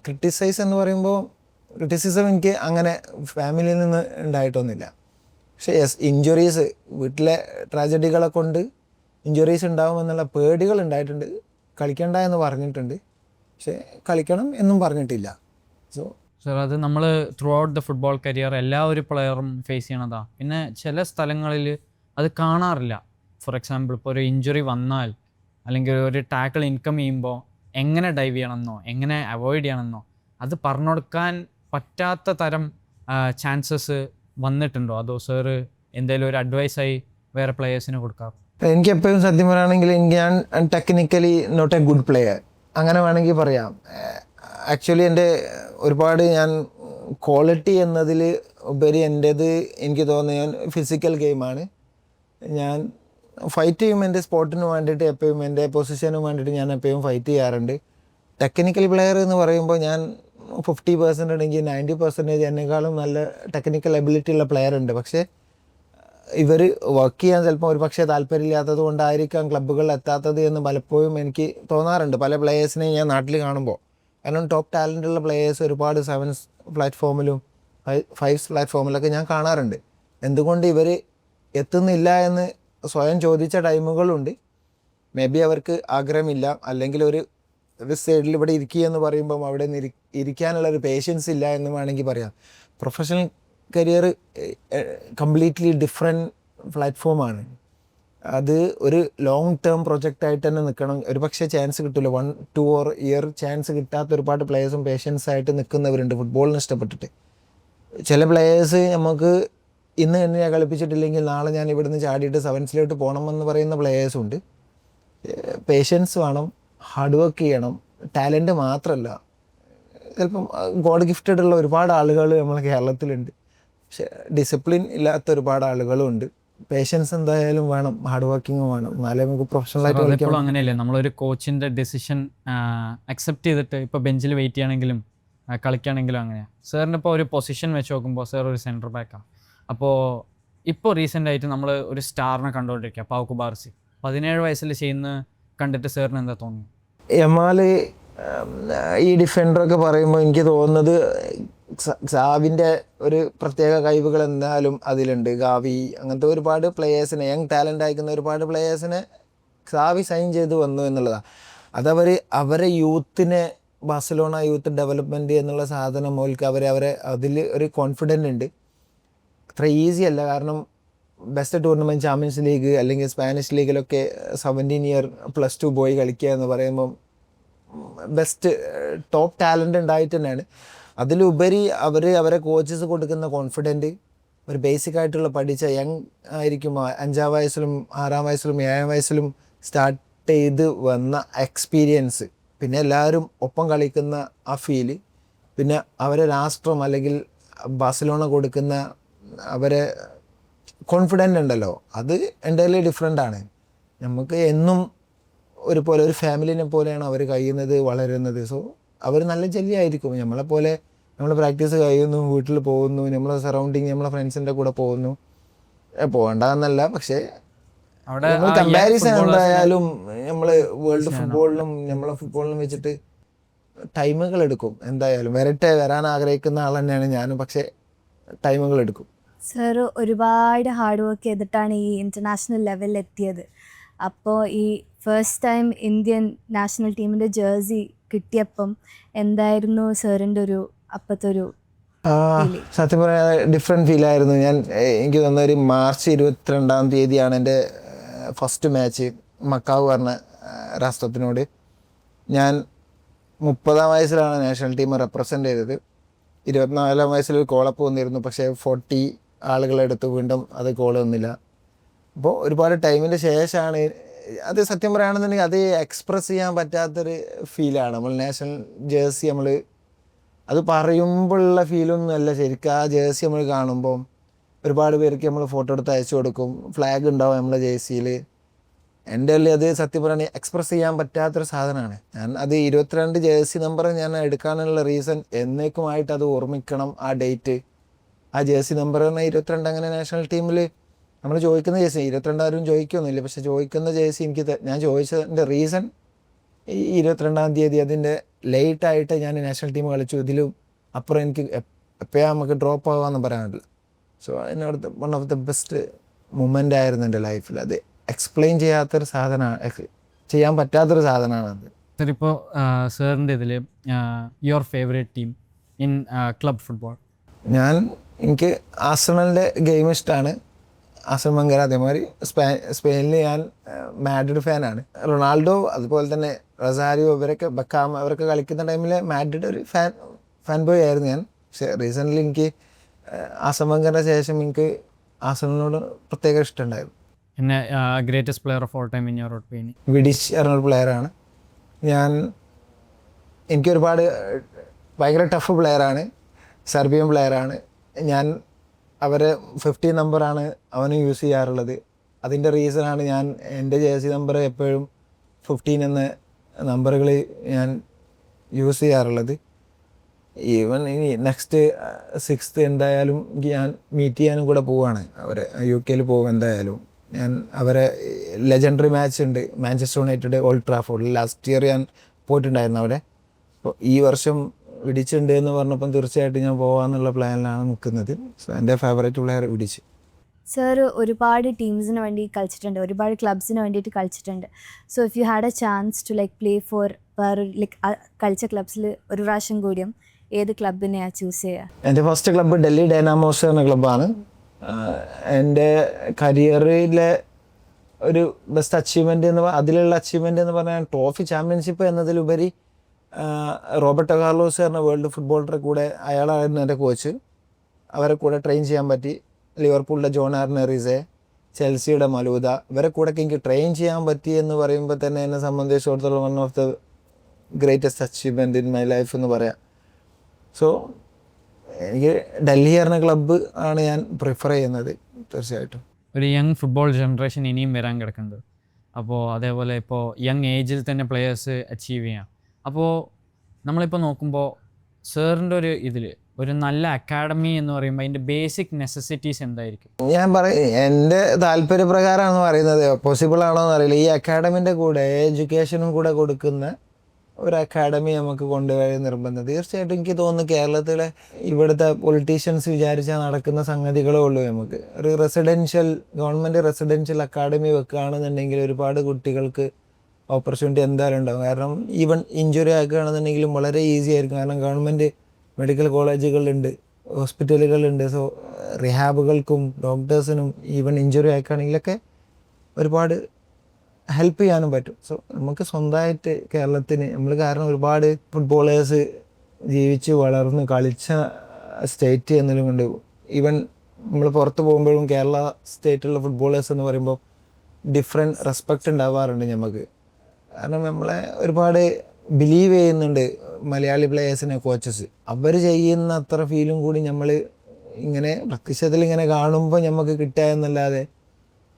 ക്രിറ്റിസൈസ് എന്ന് പറയുമ്പോൾ ക്രിറ്റിസിസം എനിക്ക് അങ്ങനെ ഫാമിലിയിൽ നിന്ന് ഉണ്ടായിട്ടൊന്നുമില്ല. പക്ഷേ ഇഞ്ചുറീസ്, വീട്ടിലെ ട്രാജഡികളെ കൊണ്ട് ഇഞ്ചുറീസ് ഉണ്ടാകുമെന്നുള്ള പേടികൾ ഉണ്ടായിട്ടുണ്ട്. കളിക്കണ്ട എന്ന് പറഞ്ഞിട്ടുണ്ട്, പക്ഷേ കളിക്കണം എന്നും പറഞ്ഞിട്ടില്ല. സർ, അത് നമ്മൾ through out the football career എല്ലാ ഒരു പ്ലെയറും ഫേസ് ചെയ്യണതാണ്. പിന്നെ ചില സ്ഥലങ്ങളിൽ അത് കാണാറില്ല. ഫോർ എക്സാമ്പിൾ, ഇപ്പോൾ ഒരു ഇഞ്ചുറി വന്നാൽ അല്ലെങ്കിൽ ഒരു ടാക്കിൾ ഇൻകം ചെയ്യുമ്പോൾ എങ്ങനെ ഡൈവ് ചെയ്യണമെന്നോ എങ്ങനെ അവോയ്ഡ് ചെയ്യണമെന്നോ അത് പറഞ്ഞു കൊടുക്കാൻ പറ്റാത്ത തരം ചാൻസസ് വന്നിട്ടുണ്ടോ? അതോ സാറ് എന്തെങ്കിലും ഒരു അഡ്വൈസായി വേറെ പ്ലെയേഴ്സിന് കൊടുക്കാം? എനിക്ക് എപ്പോഴും സത്യം പറയുകയാണെങ്കിൽ ഞാൻ technically not a good player, അങ്ങനെ വേണമെങ്കിൽ പറയാം. ആക്ച്വലി എൻ്റെ ഒരുപാട് ഞാൻ ക്വാളിറ്റി എന്നതിൽ ഉപരി എൻ്റേത് എനിക്ക് തോന്നുന്നത് ഞാൻ ഫിസിക്കൽ ഗെയിമാണ്. ഞാൻ ഫൈറ്റ് ചെയ്യും എൻ്റെ സ്പോർട്ടിന് വേണ്ടിയിട്ട്, എപ്പോഴും എൻ്റെ പൊസിഷന് വേണ്ടിയിട്ട് ഞാൻ എപ്പോഴും ഫൈറ്റ് ചെയ്യാറുണ്ട്. ടെക്നിക്കൽ പ്ലെയർ എന്ന് പറയുമ്പോൾ ഞാൻ 50% ഉണ്ടെങ്കിൽ 90% എന്നെക്കാളും നല്ല ടെക്നിക്കൽ എബിലിറ്റി ഉള്ള പ്ലെയർ ഉണ്ട്. പക്ഷേ ഇവർ വർക്ക് ചെയ്യാൻ ചിലപ്പോൾ ഒരു പക്ഷേ താല്പര്യമില്ലാത്തത് കൊണ്ടായിരിക്കാം ക്ലബ്ബുകളിൽ എത്താത്തത് എന്ന് പലപ്പോഴും എനിക്ക് തോന്നാറുണ്ട് പല പ്ലെയേഴ്സിനെയും ഞാൻ നാട്ടിൽ കാണുമ്പോൾ. കാരണം ടോപ്പ് ടാലൻ്റുള്ള പ്ലെയേഴ്സ് ഒരുപാട് 7s പ്ലാറ്റ്ഫോമിലും 5s പ്ലാറ്റ്ഫോമിലൊക്കെ ഞാൻ കാണാറുണ്ട്. എന്തുകൊണ്ട് ഇവർ എത്തുന്നില്ല എന്ന് സ്വയം ചോദിച്ച ടൈമുകളുണ്ട്. മേ ബി അവർക്ക് ആഗ്രഹമില്ല, അല്ലെങ്കിൽ ഒരു സൈഡിൽ ഇവിടെ ഇരിക്കുക എന്ന് പറയുമ്പം അവിടെ നിന്ന് ഇരിക്കാനുള്ളൊരു പേഷ്യൻസ് ഇല്ല എന്ന് വേണമെങ്കിൽ പറയാം. പ്രൊഫഷണൽ കരിയർ കംപ്ലീറ്റ്ലി ഡിഫറെൻറ്റ് പ്ലാറ്റ്ഫോമാണ്. അത് ഒരു ലോങ് ടേം പ്രൊജക്റ്റായിട്ട് തന്നെ നിൽക്കണം. ഒരു പക്ഷേ ചാൻസ് കിട്ടില്ല, 1-2 ഇയർ ചാൻസ് കിട്ടാത്ത ഒരുപാട് പ്ലേയേഴ്സും പേഷ്യൻസായിട്ട് നിൽക്കുന്നവരുണ്ട് ഫുട്ബോളിന് ഇഷ്ടപ്പെട്ടിട്ട്. ചില പ്ലേയേഴ്സ് നമുക്ക് ഇന്ന് തന്നെ ഞാൻ കളിപ്പിച്ചിട്ടില്ലെങ്കിൽ നാളെ ഞാൻ ഇവിടുന്ന് ചാടിയിട്ട് 7സിലോട്ട് പോകണമെന്ന് പറയുന്ന പ്ലേയേഴ്സും ഉണ്ട്. പേഷ്യൻസ് വേണം, ഹാർഡ് വർക്ക് ചെയ്യണം. ടാലൻറ്റ് മാത്രമല്ല, ചിലപ്പം ഗോഡ് ഗിഫ്റ്റഡ് ഉള്ള ഒരുപാട് ആളുകൾ നമ്മളെ കേരളത്തിലുണ്ട്. പക്ഷെ ഡിസിപ്ലിൻ ഇല്ലാത്ത ഒരുപാട് ആളുകളും ഉണ്ട്. പേഷ്യൻസ് എന്തായാലും വേണം, ഹാർഡ് വർക്കിംഗ് വേണം, എന്നാലേ നമുക്ക് പ്രൊഫഷണലായിട്ട് കളിക്കാൻ അതെപ്പോഴും അങ്ങനെയല്ലേ, നമ്മളൊരു കോച്ചിൻ്റെ ഡെസിഷൻ അക്സെപ്റ്റ് ചെയ്തിട്ട് ഇപ്പോൾ ബെഞ്ചിൽ വെയിറ്റ് ചെയ്യണമെങ്കിലും കളിക്കുകയാണെങ്കിലും അങ്ങനെയാണ്. സാറിന് ഇപ്പോൾ ഒരു പൊസിഷൻ വെച്ച് നോക്കുമ്പോൾ സാർ ഒരു സെൻറ്റർ ബാക്കാണ്. അപ്പോൾ ഇപ്പോൾ റീസെൻ്റ് ആയിട്ട് നമ്മൾ ഒരു സ്റ്റാറിനെ കണ്ടുകൊണ്ടിരിക്കുക, പൗ കുബാർസി 17 വയസ്സിൽ ചെയ്യുന്ന കണ്ടിട്ട് സാറിന് എന്താ തോന്നുന്നു? യമാല് ഈ ഡിഫൻഡറൊക്കെ പറയുമ്പോൾ എനിക്ക് തോന്നുന്നത് സാവിൻ്റെ ഒരു പ്രത്യേക കഴിവുകൾ എന്തായാലും അതിലുണ്ട്. ഗാവി അങ്ങനത്തെ ഒരുപാട് പ്ലെയേഴ്സിനെ, യങ് ടാലൻ്റ് അയക്കുന്ന ഒരുപാട് പ്ലെയേഴ്സിനെ സാവി സൈൻ ചെയ്ത് വന്നു എന്നുള്ളതാണ്. അവരെ യൂത്തിനെ, ബാഴ്സലോണ യൂത്ത് ഡെവലപ്മെൻറ്റ് എന്നുള്ള സാധനം മുതൽക്ക് അവരെ അതിൽ ഒരു കോൺഫിഡൻ്റ് ഉണ്ട്. അത്ര ഈസി അല്ല, കാരണം ബെസ്റ്റ് ടൂർണമെൻറ്റ് ചാമ്പ്യൻസ് ലീഗ് അല്ലെങ്കിൽ സ്പാനിഷ് ലീഗിലൊക്കെ 17 ഇയർ +2 പോയി കളിക്കുക എന്ന് പറയുമ്പം ബെസ്റ്റ് ടോപ്പ് ടാലൻ്റ് ഉണ്ടായിട്ട് തന്നെയാണ്. അതിലുപരി അവരെ കോച്ചസ് കൊടുക്കുന്ന കോൺഫിഡൻറ്റ്, ഒരു ബേസിക് ആയിട്ടുള്ള പഠിച്ച യങ് ആയിരിക്കും, 5-ാം വയസ്സിലും 6-ാം വയസ്സിലും 7-ാം വയസ്സിലും സ്റ്റാർട്ട് ചെയ്ത് വന്ന എക്സ്പീരിയൻസ്, പിന്നെ എല്ലാവരും ഒപ്പം കളിക്കുന്ന ആ ഫീല്, പിന്നെ അവരെ രാഷ്ട്രം അല്ലെങ്കിൽ ബാഴ്സലോണ കൊടുക്കുന്ന അവരെ കോൺഫിഡൻ്റ് ഉണ്ടല്ലോ, അത് എൻ്റയർലി ഡിഫറെൻ്റ് ആണ്. നമുക്ക് എന്നും ഒരുപോലെ ഒരു ഫാമിലിനെ പോലെയാണ് അവർ കഴിയുന്നത്, വളരുന്നത്. സോ അവർ നല്ല ജെല്ലിയായിരിക്കും. നമ്മളെപ്പോലെ നമ്മൾ പ്രാക്ടീസ് കഴിയുന്നു, വീട്ടിൽ പോകുന്നു, നമ്മളെ സറൗണ്ടിങ് നമ്മളെ ഫ്രണ്ട്സിൻ്റെ കൂടെ പോകുന്നു, പോകണ്ടെന്നല്ല, പക്ഷേ നമ്മൾ കമ്പാരിസൺ എന്തായാലും നമ്മൾ വേൾഡ് ഫുട്ബോളിലും നമ്മളെ ഫുട്ബോളിലും വെച്ചിട്ട് ടൈമുകൾ എടുക്കും. എന്തായാലും വരാൻ ആഗ്രഹിക്കുന്ന ആൾ തന്നെയാണ് ഞാനും, പക്ഷേ ടൈമുകൾ എടുക്കും. സർ ഒരുപാട് ഹാർഡ് വർക്ക് ചെയ്തിട്ടാണ് ഈ ഇൻ്റർനാഷണൽ ലെവലിൽ എത്തിയത്. അപ്പോൾ ഈ ഫസ്റ്റ് ടൈം ഇന്ത്യൻ നാഷണൽ ടീമിൻ്റെ ജേഴ്സി കിട്ടിയപ്പം എന്തായിരുന്നു സാറിൻ്റെ ഒരു അപ്പോഴത്തെ ഒരു സത്യം പറയാൻ ഡിഫറെൻറ്റ് ഫീലായിരുന്നു. എനിക്ക് തോന്നുന്ന ഒരു മാർച്ച് 22-ാം തീയതിയാണ് എൻ്റെ ഫസ്റ്റ് മാച്ച് മക്കാവ് പറഞ്ഞ രാഷ്ട്രത്തിനോട്. ഞാൻ 30-ാം വയസ്സിലാണ് നാഷണൽ ടീം റെപ്രസെൻ്റ് ചെയ്തത്. 24-ാം വയസ്സിൽ ഒരു കോളപ്പ് വന്നിരുന്നു, പക്ഷേ 40 ആളുകളെടുത്ത് വീണ്ടും അത് കോൾ വന്നില്ല. അപ്പോൾ ഒരുപാട് ടൈമിൻ്റെ ശേഷമാണ് അത്, സത്യം പറയുകയാണെന്നുണ്ടെങ്കിൽ അത് എക്സ്പ്രസ് ചെയ്യാൻ പറ്റാത്തൊരു ഫീലാണ്. നമ്മൾ നാഷണൽ ജേഴ്സി അത് പറയുമ്പോഴുള്ള ഫീലൊന്നും അല്ല, ശരിക്കും ആ ജേഴ്സി നമ്മൾ കാണുമ്പോൾ ഒരുപാട് പേർക്ക് നമ്മൾ ഫോട്ടോ എടുത്ത് അയച്ചു കൊടുക്കും, ഫ്ലാഗ് ഉണ്ടാവും നമ്മളെ ജേഴ്സിയിൽ. എൻ്റെ ഉള്ളിൽ അത് സത്യം പറയുകയാണെങ്കിൽ എക്സ്പ്രസ് ചെയ്യാൻ പറ്റാത്തൊരു സാധനമാണ്. അത് 22 ജേഴ്സി നമ്പർ ഞാൻ എടുക്കാനുള്ള റീസൺ എന്നേക്കുമായിട്ട് അത് ഓർമ്മിക്കണം, ആ ഡേറ്റ്, ആ ജേഴ്സി നമ്പർ പറഞ്ഞാൽ 22. അങ്ങനെ നാഷണൽ ടീമിൽ നമ്മൾ ചോദിക്കുന്ന ജേഴ്സി 22 ആരും ചോദിക്കൊന്നുമില്ല, പക്ഷെ ചോദിക്കുന്ന ജേഴ്സി ഞാൻ ചോദിച്ചതിൻ്റെ റീസൺ ഈ 22-ാം തീയതി അതിൻ്റെ ലേറ്റായിട്ട് ഞാൻ നാഷണൽ ടീം കളിച്ചു. ഇതിലും അപ്പുറം എനിക്ക് എപ്പോഴാണ് നമുക്ക് ഡ്രോപ്പ് ആകാമെന്ന് പറയാനില്ല. സോ അതിനോട് one of the best moment ആയിരുന്നു എൻ്റെ ലൈഫിൽ. അത് എക്സ്പ്ലെയിൻ ചെയ്യാത്തൊരു സാധനമാണ്, ചെയ്യാൻ പറ്റാത്തൊരു സാധനമാണ് അത്. സാർ ഇപ്പോൾ സാറിൻ്റെ ഇതിൽ your favourite team in club football? എനിക്ക് ആർസണലിൻ്റെ ഗെയിം ഇഷ്ടമാണ്, ആർസണൽ ഭയങ്കര. അതേമാതിരി സ്പെയിനിൽ ഞാൻ മാഡ്രിഡ് ഫാനാണ്. റൊണാൾഡോ അതുപോലെ തന്നെ റൊസാരിയോ ഇവരൊക്കെ, ബക്കാം അവരൊക്കെ കളിക്കുന്ന ടൈമിൽ മാഡ്രിഡ് ഒരു ഫാൻ ബോയ് ആയിരുന്നു ഞാൻ. പക്ഷേ റീസെൻ്റ്ലി എനിക്ക് ആർസണൽ ഭയങ്കര ശേഷം എനിക്ക് ആർസണലിനോട് പ്രത്യേക ഇഷ്ടമുണ്ടായിരുന്നു. പിന്നെ greatest player of all time in your opinion? Vidic പറഞ്ഞൊരു പ്ലെയറാണ്. എനിക്കൊരുപാട് ഭയങ്കര ടഫ് പ്ലെയറാണ്, സെർബിയൻ പ്ലെയറാണ്. ഞാൻ അവരെ 50 നമ്പറാണ് അവന് യൂസ് ചെയ്യാറുള്ളത്. അതിൻ്റെ റീസണാണ് ഞാൻ എൻ്റെ ജേഴ്സി നമ്പർ എപ്പോഴും 15 എന്ന നമ്പറുകൾ ഞാൻ യൂസ് ചെയ്യാറുള്ളത്. ഈവൻ ഇനി നെക്സ്റ്റ് 6th എന്തായാലും ഞാൻ മീറ്റ് ചെയ്യാനും കൂടെ പോവുകയാണ്. അവരെ UK പോകും എന്തായാലും. ഞാൻ അവരെ ലെജൻഡറി മാച്ച് ഉണ്ട്, മാഞ്ചസ്റ്റർ യുണൈറ്റഡ് ഓൾഡ് ട്രാഫോർഡിൽ. ലാസ്റ്റ് ഇയർ ഞാൻ പോയിട്ടുണ്ടായിരുന്നു അവിടെ. അപ്പോൾ ഈ വർഷം വിഡിച്ചുണ്ട് എന്ന് പറഞ്ഞപ്പം തീർച്ചയായിട്ടും ഞാൻ പോകാമെന്നുള്ള പ്ലാനിലാണ് നിൽക്കുന്നത്. സോ എൻ്റെ ഫേവറേറ്റ് പ്ലെയർ വിഡിച്ച്. സർ ഒരുപാട് ടീംസിന് വേണ്ടി കളിച്ചിട്ടുണ്ട്, ഒരുപാട് ക്ലബ്സിന് വേണ്ടിയിട്ട് കളിച്ചിട്ടുണ്ട്. So if you had a chance to play for കളിച്ച ക്ലബ്സിൽ ഒരു പ്രാവശ്യം കൂടിയും ഏത് ക്ലബിനെയാണ് ചൂസ് ചെയ്യുക? എൻ്റെ ഫസ്റ്റ് ക്ലബ്ബ് ഡൽഹി ഡൈനാമോസ് എന്ന ക്ലബ്ബാണ്. എൻ്റെ കരിയറിലെ ഒരു ബെസ്റ്റ് അച്ചീവ്മെൻ്റ് അതിലുള്ള അച്ചീവ്മെൻ്റ് എന്ന് പറഞ്ഞാൽ ട്രോഫി ചാമ്പ്യൻഷിപ്പ് എന്നതിലുപരി റോബർട്ടോ കാർലോസ് പറഞ്ഞ വേൾഡ് ഫുട്ബോളറുടെ കൂടെ, അയാളായിരുന്നു എൻ്റെ കോച്ച്, അവരെ കൂടെ ട്രെയിൻ ചെയ്യാൻ പറ്റി. ലിവർപൂളിലെ ജോൺ ആർണറിസെ, ചെൽസിയുടെ മലൂദ, ഇവരെ കൂടെ എനിക്ക് ട്രെയിൻ ചെയ്യാൻ പറ്റി എന്ന് പറയുമ്പോൾ തന്നെ എന്നെ സംബന്ധിച്ചിടത്തോളം one of the greatest achievement in my life എന്ന് പറയാം. സോ എനിക്ക് ഡൽഹി പറഞ്ഞ ക്ലബ്ബ് ആണ് ഞാൻ പ്രിഫർ ചെയ്യുന്നത് തീർച്ചയായിട്ടും. ഒരു യങ് ഫുട്ബോൾ ജനറേഷൻ ഇനിയും വരാൻ കിടക്കുന്നത്. അപ്പോൾ അതേപോലെ ഇപ്പോൾ യങ് ഏജിൽ തന്നെ പ്ലെയേഴ്സ് അച്ചീവ് ചെയ്യാം. അപ്പോൾ നമ്മളിപ്പോൾ നോക്കുമ്പോൾ സാറിൻ്റെ ഒരു ഇതിൽ ഒരു നല്ല അക്കാഡമി എന്ന് പറയുമ്പോൾ അതിൻ്റെ ബേസിക് നെസസിറ്റീസ് എന്തായിരിക്കും? ഞാൻ എൻ്റെ താല്പര്യപ്രകാരമാണ് പറയുന്നത്, പോസിബിൾ ആണോ എന്നറിയില്ല. ഈ അക്കാഡമിൻ്റെ കൂടെ എഡ്യൂക്കേഷനും കൂടെ കൊടുക്കുന്ന ഒരു അക്കാഡമി നമുക്ക് കൊണ്ടുവരാൻ നിർബന്ധം. തീർച്ചയായിട്ടും എനിക്ക് തോന്നുന്നു കേരളത്തിലെ ഇവിടുത്തെ പൊളിറ്റീഷ്യൻസ് വിചാരിച്ചാൽ നടക്കുന്ന സംഗതികളേ ഉള്ളൂ. നമുക്ക് ഒരു ഗവൺമെൻറ് റെസിഡൻഷ്യൽ അക്കാഡമി വെക്കുകയാണെന്നുണ്ടെങ്കിൽ ഒരുപാട് കുട്ടികൾക്ക് ഓപ്പർച്യൂണിറ്റി എന്തായാലും ഉണ്ടാകും. കാരണം ഈവൻ ഇഞ്ചുറി ആക്കുകയാണെന്നുണ്ടെങ്കിലും വളരെ ഈസി ആയിരിക്കും. കാരണം ഗവൺമെൻറ് മെഡിക്കൽ കോളേജുകളുണ്ട്, ഹോസ്പിറ്റലുകളുണ്ട്. സോ റിഹാബുകൾക്കും ഡോക്ടേഴ്സിനും ഈവൻ ഇഞ്ചുറി ആക്കുകയാണെങ്കിലൊക്കെ ഒരുപാട് ഹെൽപ്പ് ചെയ്യാനും പറ്റും. സോ നമുക്ക് സ്വന്തമായിട്ട് കേരളത്തിന് കാരണം ഒരുപാട് ഫുട്ബോളേഴ്സ് ജീവിച്ച് വളർന്ന് കളിച്ച സ്റ്റേറ്റ് എന്നതും കൊണ്ട് ഈവൻ നമ്മൾ പുറത്ത് പോകുമ്പോഴും കേരള സ്റ്റേറ്റിലുള്ള ഫുട്ബോളേഴ്സ് എന്ന് പറയുമ്പോൾ ഡിഫറെൻറ്റ് റെസ്പെക്റ്റ് ഉണ്ടാവാറുണ്ട് നമുക്ക്. കാരണം നമ്മളെ ഒരുപാട് ബിലീവ് ചെയ്യുന്നുണ്ട് മലയാളി പ്ലേയേഴ്സിനെ കോച്ചസ്. അവർ ചെയ്യുന്ന അത്ര ഫീലും കൂടി നമ്മൾ ഇങ്ങനെ പ്രത്യക്ഷത്തിൽ ഇങ്ങനെ കാണുമ്പോൾ നമുക്ക് കിട്ടുക എന്നല്ലാതെ